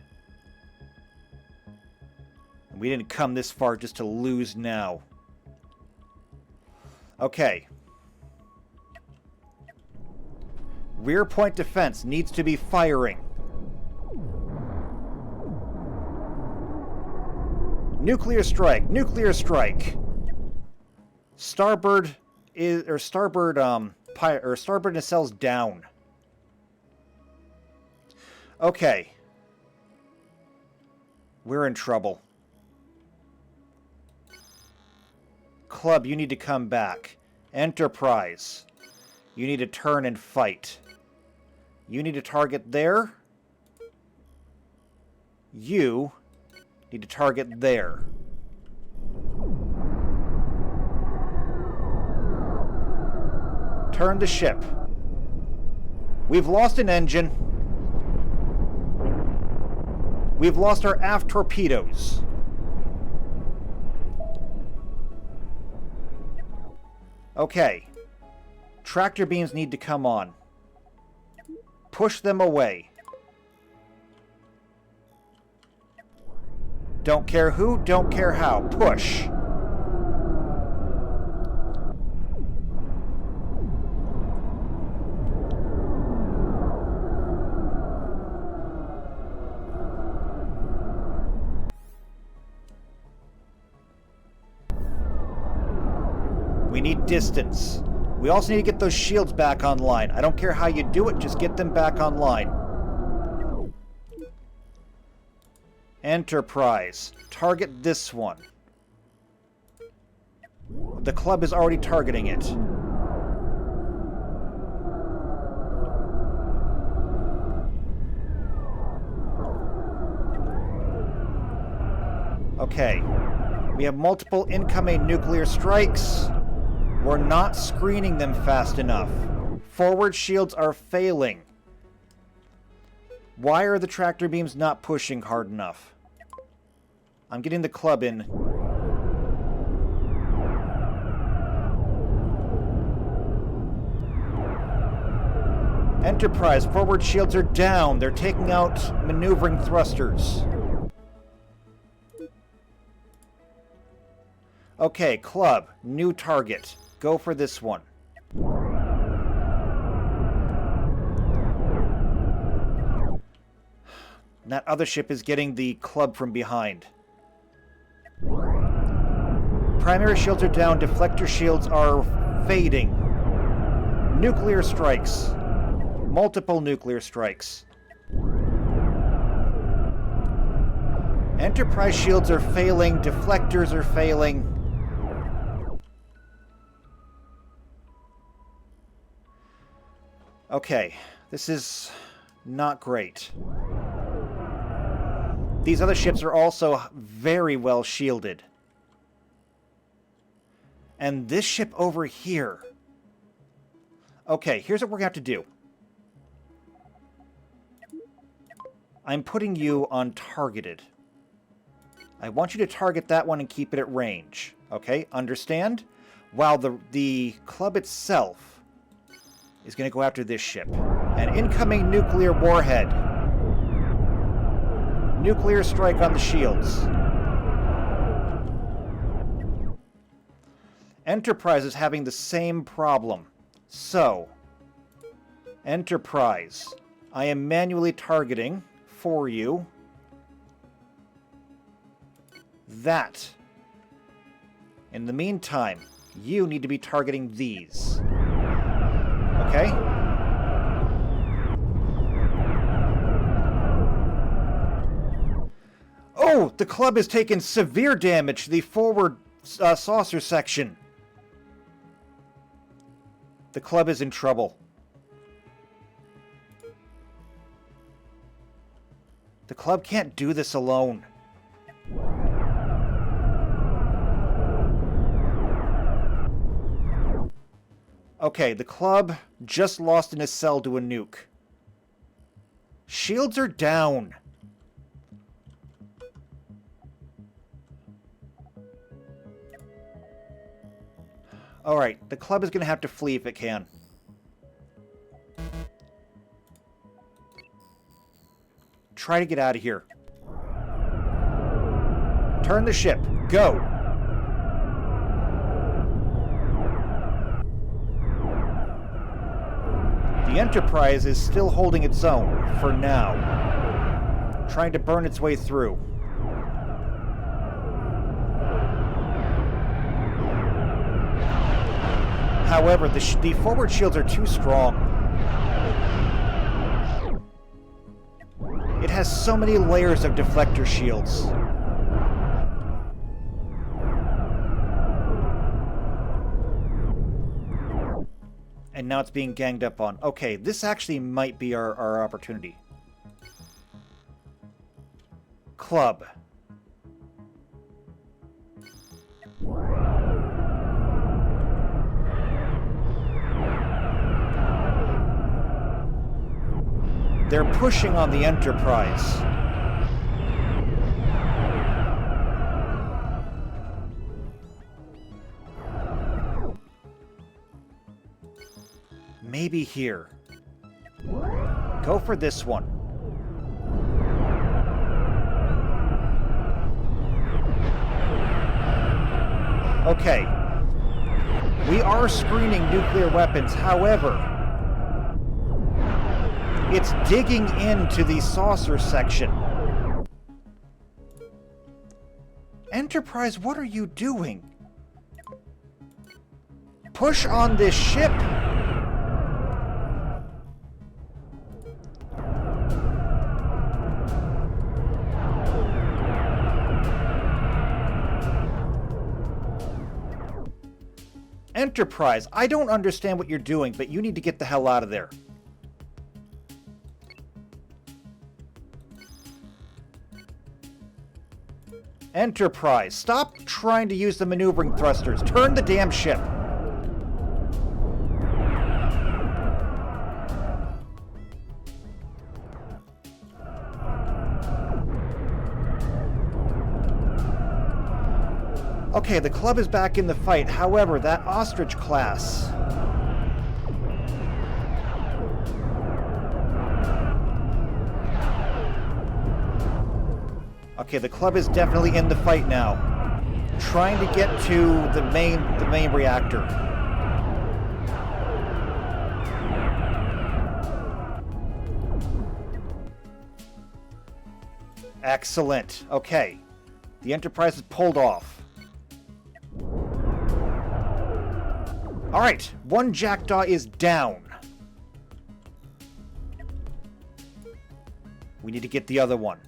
We didn't come this far just to lose now. Okay. Rear point defense needs to be firing. Nuclear strike. Nuclear strike. Starboard is starboard starboard nacelles down. Okay. We're in trouble. Club, you need to come back. Enterprise, you need to turn and fight. You need to target there. You need to target there. Turn the ship. We've lost an engine. We've lost our aft torpedoes. Okay. Tractor beams need to come on. Push them away. Don't care who, don't care how. Push. We need distance. We also need to get those shields back online. I don't care how you do it, just get them back online. Enterprise. Target this one. The club is already targeting it. Okay. We have multiple incoming nuclear strikes. We're not screening them fast enough. Forward shields are failing. Why are the tractor beams not pushing hard enough? I'm getting the club in. Enterprise, forward shields are down. They're taking out maneuvering thrusters. Okay, club, new target. Go for this one. That other ship is getting the club from behind. Primary shields are down, deflector shields are fading. Nuclear strikes. Multiple nuclear strikes. Enterprise shields are failing, deflectors are failing. Okay, this is not great. These other ships are also very well shielded. And this ship over here. Okay, here's what we're going to have to do. I'm putting you on targeted. I want you to target that one and keep it at range. Okay, understand? While the club itself is going to go after this ship. An incoming nuclear warhead. Nuclear strike on the shields. Enterprise is having the same problem. So, Enterprise, I am manually targeting for you that. In the meantime, you need to be targeting these. Okay? Oh, the club has taken severe damage to the forward saucer section. The club is in trouble. The club can't do this alone. Okay, the club just lost an nacelle to a nuke. Shields are down. Alright, the club is going to have to flee if it can. Try to get out of here. Turn the ship. Go. The Enterprise is still holding its own, for now. Trying to burn its way through. However, the forward shields are too strong. It has so many layers of deflector shields. And now it's being ganged up on. Okay, this actually might be our opportunity. Club. They're pushing on the Enterprise. Maybe here. Go for this one. Okay. We are screening nuclear weapons, however, it's digging into the saucer section. Enterprise, what are you doing? push on this ship. Enterprise, I don't understand what you're doing, but you need to get the hell out of there. Enterprise, stop trying to use the maneuvering thrusters. Turn the damn ship. Okay, the club is back in the fight. However, that ostrich class... Okay, the club is definitely in the fight now. Trying to get to the main reactor. Excellent. Okay. The Enterprise is pulled off. Alright, one Jackdaw is down. We need to get the other one.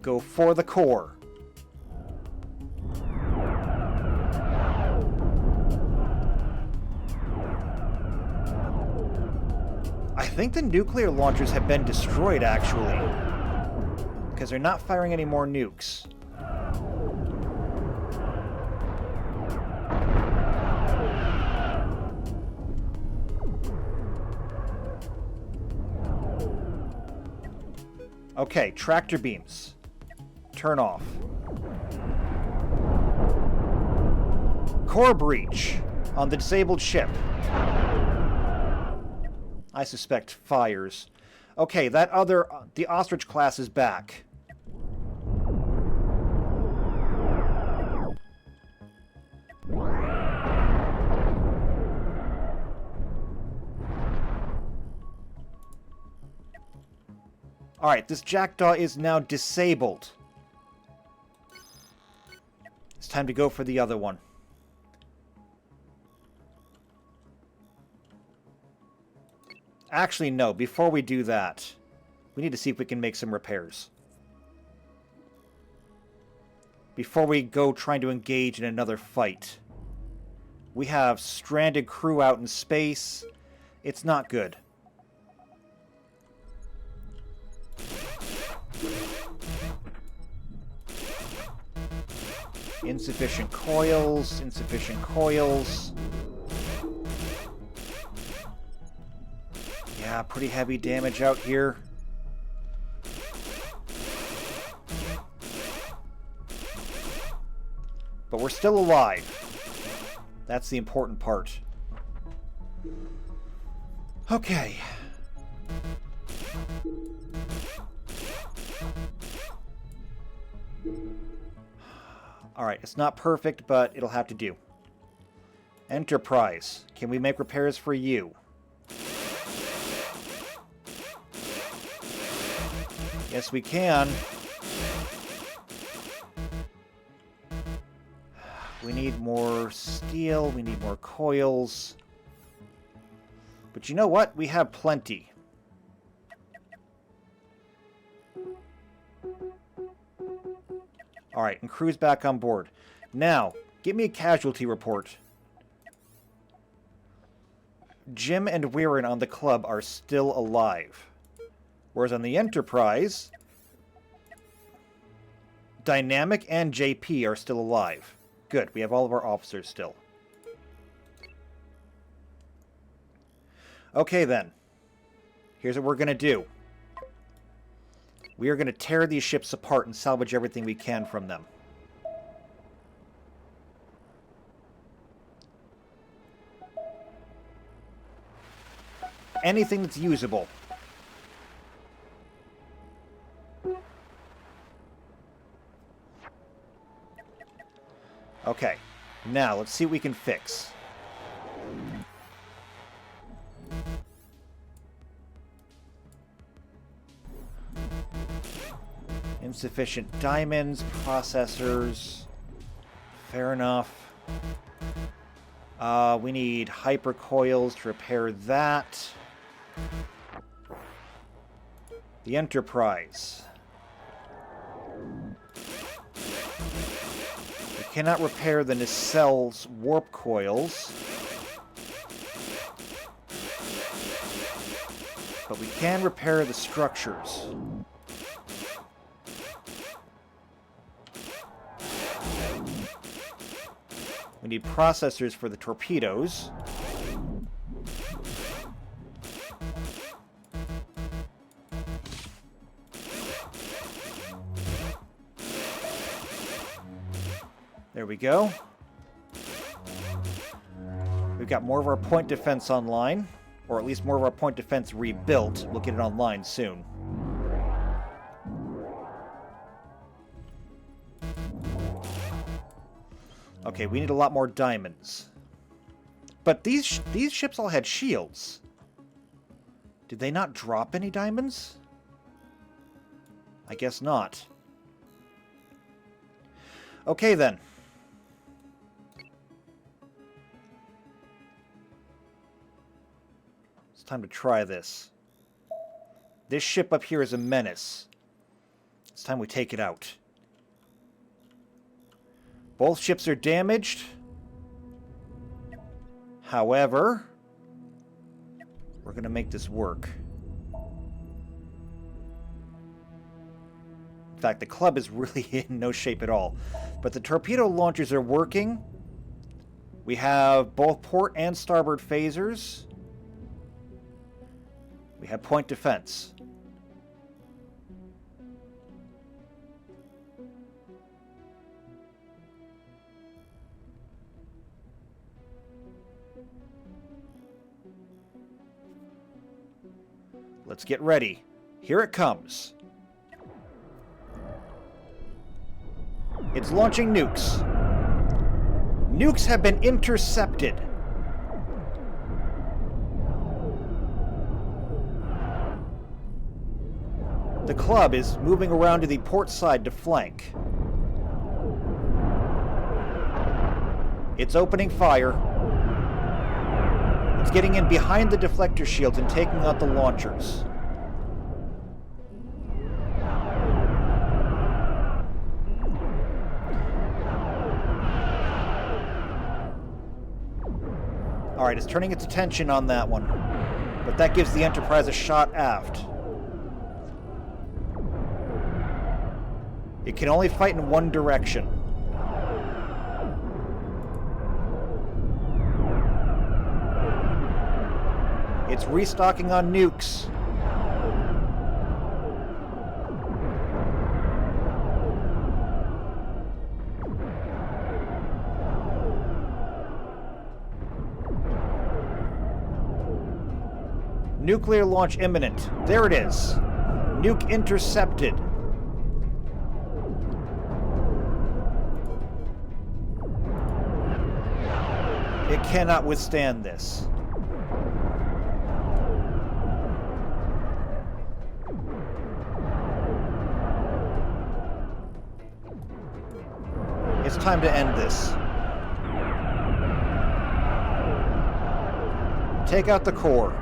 Go for the core. I think the nuclear launchers have been destroyed, actually. Because they're not firing any more nukes. Okay, tractor beams. Turn off. Core breach on the disabled ship. I suspect fires. Okay, the Ostrich class is back. Alright, this Jackdaw is now disabled. It's time to go for the other one. Actually, no. Before we do that, we need to see if we can make some repairs. Before we go trying to engage in another fight. We have stranded crew out in space. It's not good. Insufficient coils, insufficient coils. Yeah, pretty heavy damage out here. But we're still alive. That's the important part. Okay. Alright, it's not perfect, but it'll have to do. Enterprise, can we make repairs for you? Yes, we can. We need more steel, we need more coils. But you know what? We have plenty. Alright, and crew's back on board. Now, give me a casualty report. Jim and Weirin on the club are still alive. Whereas on the Enterprise, Dynamic and JP are still alive. Good, we have all of our officers still. Okay then. Here's what we're going to do. We are going to tear these ships apart and salvage everything we can from them. Anything that's usable. Okay, now let's see what we can fix. Insufficient diamonds, processors. Fair enough. We need hypercoils to repair that. The Enterprise. We cannot repair the nacelles warp coils. But we can repair the structures. We need processors for the torpedoes. There we go. We've got more of our point defense online, or at least more of our point defense rebuilt. We'll get it online soon. Okay, we need a lot more diamonds. But these ships all had shields. Did they not drop any diamonds? I guess not. Okay, then. It's time to try this. This ship up here is a menace. It's time we take it out. Both ships are damaged. However, we're going to make this work. In fact, the club is really in no shape at all. But the torpedo launchers are working. We have both port and starboard phasers. We have point defense. Let's get ready. Here it comes. It's launching nukes. Nukes have been intercepted. The club is moving around to the port side to flank. It's opening fire. It's getting in behind the deflector shields and taking out the launchers. Alright, it's turning its attention on that one. But that gives the Enterprise a shot aft. It can only fight in one direction. It's restocking on nukes. Nuclear launch imminent. There it is. Nuke intercepted. It cannot withstand this. It's time to end this. Take out the core.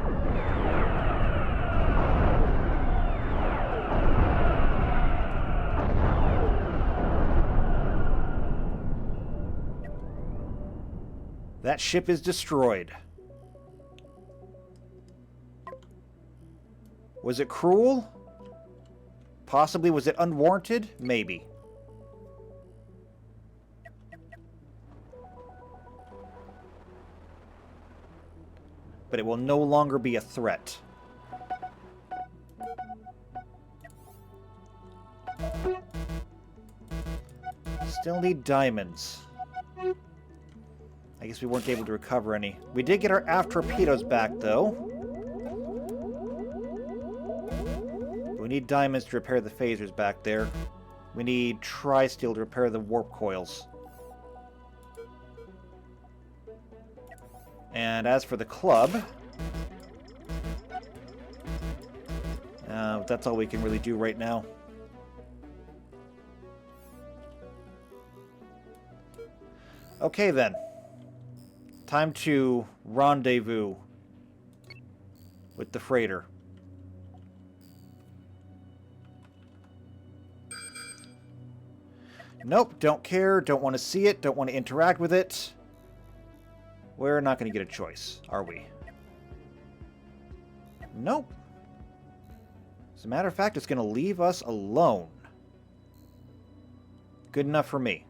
That ship is destroyed. Was it cruel? Possibly. Was it unwarranted? Maybe. But it will no longer be a threat. Still need diamonds. I guess we weren't able to recover any. We did get our aft torpedoes back, though. We need diamonds to repair the phasers back there. We need tri-steel to repair the warp coils. And as for the club, that's all we can really do right now. Okay then. Time to rendezvous with the freighter. Nope, don't care, don't want to see it, don't want to interact with it. We're not going to get a choice, are we? Nope. As a matter of fact, it's going to leave us alone. Good enough for me.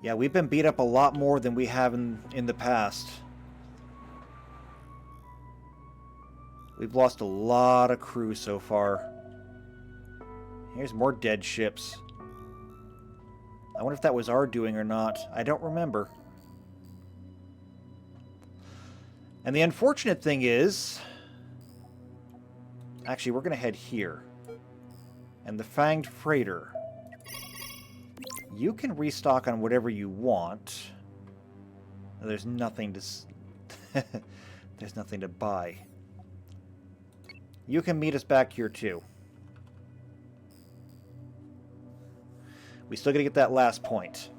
Yeah, we've been beat up a lot more than we have in the past. We've lost a lot of crew so far. Here's more dead ships. I wonder if that was our doing or not. I don't remember. And the unfortunate thing is... Actually, we're going to head here. And the Fanged Freighter. You can restock on whatever you want. There's nothing to... There's nothing to buy. You can meet us back here, too. We still gotta get that last point.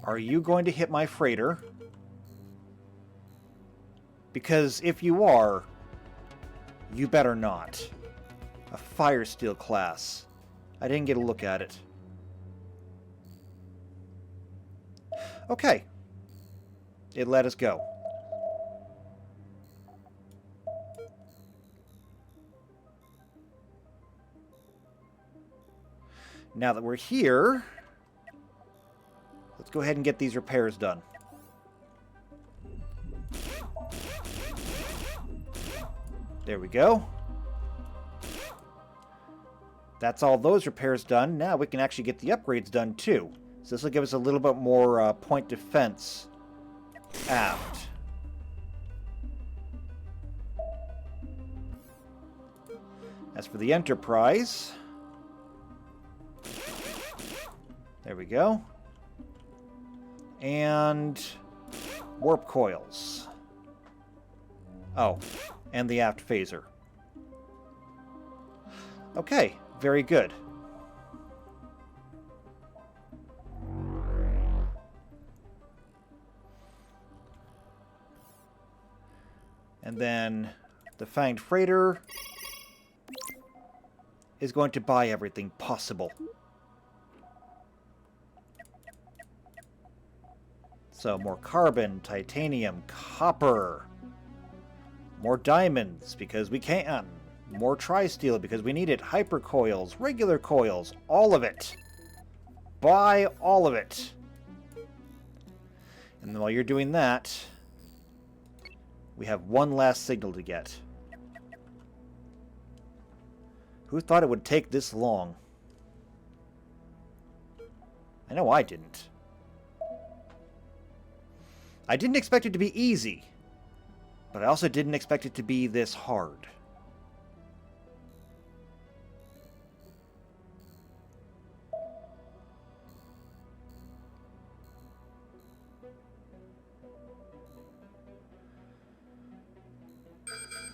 Are you going to hit my freighter? Because if you are, you better not. A fire steel class. I didn't get a look at it. Okay. It let us go. Now that we're here, let's go ahead and get these repairs done. There we go. That's all those repairs done. Now we can actually get the upgrades done too. So this will give us a little bit more point defense aft. As for the Enterprise, there we go. And warp coils. Oh, and the aft phaser. Okay, very good. And then the Fanged Freighter is going to buy everything possible. So more carbon, titanium, copper, more diamonds because we can, more tri-steel because we need it, hyper coils, regular coils, all of it. Buy all of it. And then while you're doing that, we have one last signal to get. Who thought it would take this long? I know I didn't. I didn't expect it to be easy, but I also didn't expect it to be this hard.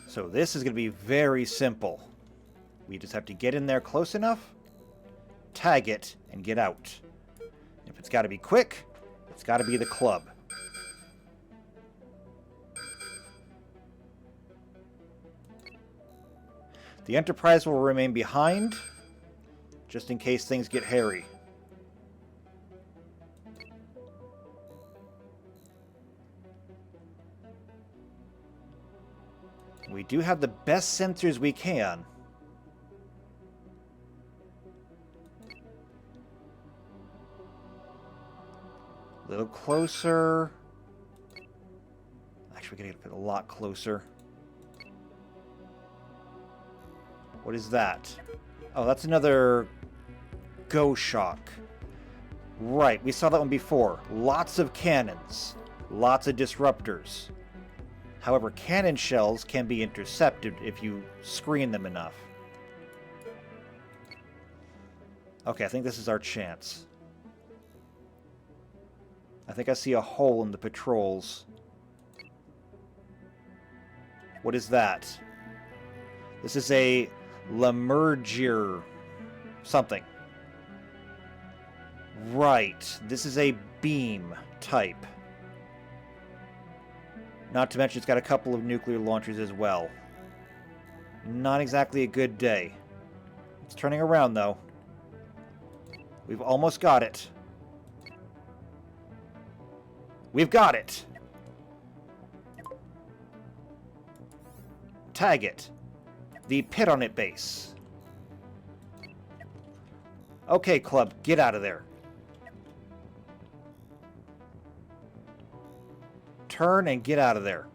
So this is going to be very simple. We just have to get in there close enough, tag it, and get out. If it's got to be quick, it's got to be the club. The Enterprise will remain behind, just in case things get hairy. We do have the best sensors we can. A little closer. Actually, we're going to get a lot closer. What is that? Oh, that's another Go Shock. Right, we saw that one before. Lots of cannons. Lots of disruptors. However, cannon shells can be intercepted if you screen them enough. Okay, I think this is our chance. I think I see a hole in the patrols. What is that? This is a Lemurgier something. Right. This is a beam type. Not to mention it's got a couple of nuclear launchers as well. Not exactly a good day. It's turning around, though. We've almost got it. We've got it! Tag it. The pit on it base. Okay, Club, get out of there. Turn and get out of there.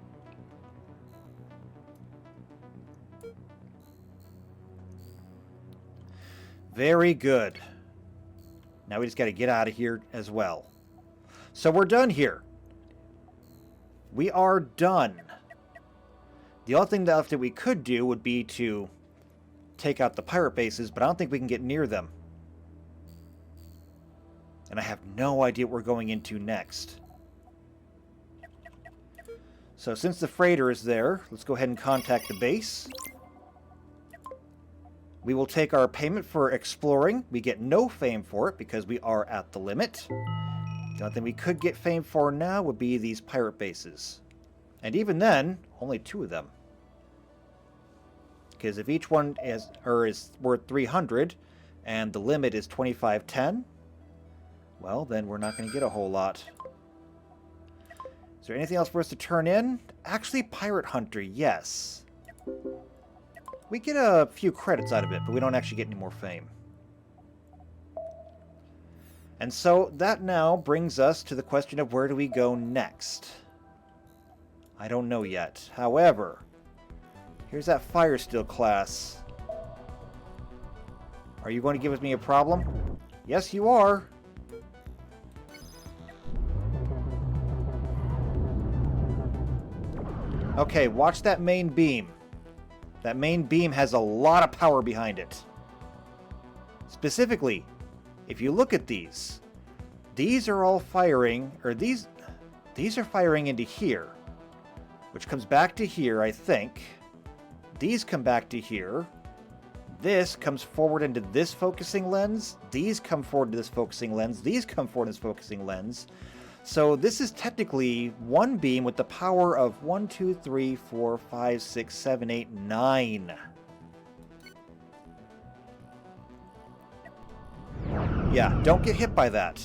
Very good. Now we just got to get out of here as well. So we're done here. We are done. The only thing left that we could do would be to take out the pirate bases, but I don't think we can get near them. And I have no idea what we're going into next. So since the freighter is there, let's go ahead and contact the base. We will take our payment for exploring. We get no fame for it because we are at the limit. The only thing we could get fame for now would be these pirate bases. And even then, only 2 of them. Because if each one is worth 300 and the limit is 2510, well, then we're not going to get a whole lot. Is there anything else for us to turn in? Actually, Pirate Hunter, yes. We get a few credits out of it, but we don't actually get any more fame. And so that now brings us to the question of where do we go next? I don't know yet. However, here's that Fire Steel class. Are you going to give me a problem? Yes, you are. Okay, watch that main beam. That main beam has a lot of power behind it. Specifically, if you look at these are all firing, or these are firing into here, which comes back to here, I think. These come back to here. This comes forward into this focusing lens. These come forward to this focusing lens. These come forward to this focusing lens. So this is technically one beam with the power of 1, 2, 3, 4, 5, 6, 7, 8, 9. Yeah, don't get hit by that.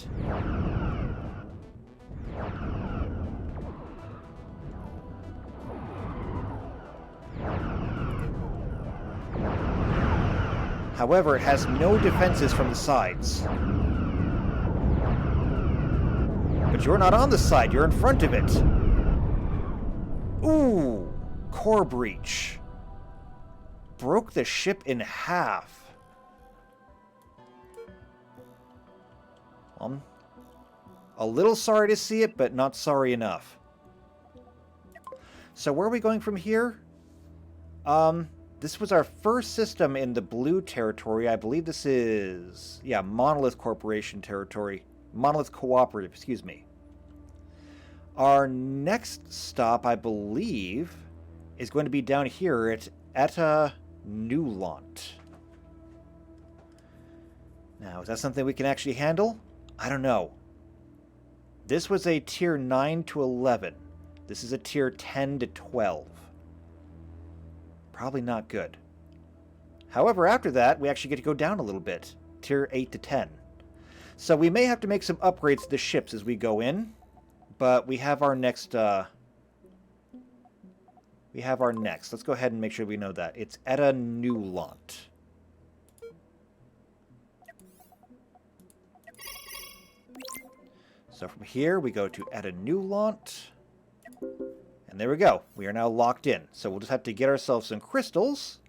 However, it has no defenses from the sides. But you're not on the side, you're in front of it. Ooh, core breach. Broke the ship in half. A little sorry to see it, but not sorry enough. So where are we going from here? This was our first system in the blue territory. I believe this is, yeah, Monolith Corporation territory. Monolith Cooperative, excuse me. Our next stop, I believe, is going to be down here at Etta Newlant. Now, is that something we can actually handle? I don't know. This was a tier 9 to 11. This is a tier 10 to 12. Probably not good. However, after that, we actually get to go down a little bit. Tier 8 to 10. So we may have to make some upgrades to the ships as we go in. But we have our next... Let's go ahead and make sure we know that. It's Etta Newlant. So from here, we go to Etta Newlant. And there we go. We are now locked in. So we'll just have to get ourselves some crystals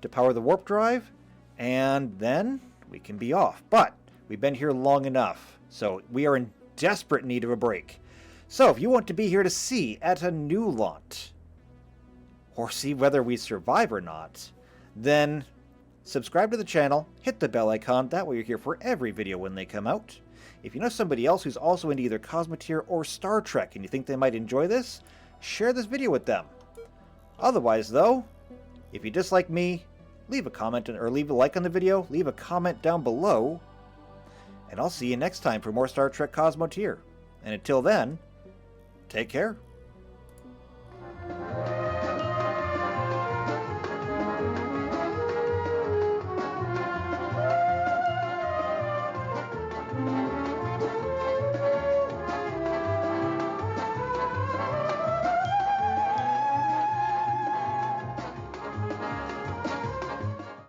to power the warp drive, and then we can be off. But we've been here long enough, so we are in desperate need of a break. So if you want to be here to see Etta Newlant, or see whether we survive or not, then Subscribe to the channel, hit the bell icon, that way you're here for every video when they come out. If you know somebody else who's also into either Cosmoteer or Star Trek and you think they might enjoy this, share this video with them. Otherwise though, if you dislike me, leave a comment or leave a like on the video, leave a comment down below, and I'll see you next time for more Star Trek Cosmoteer. And until then, take care.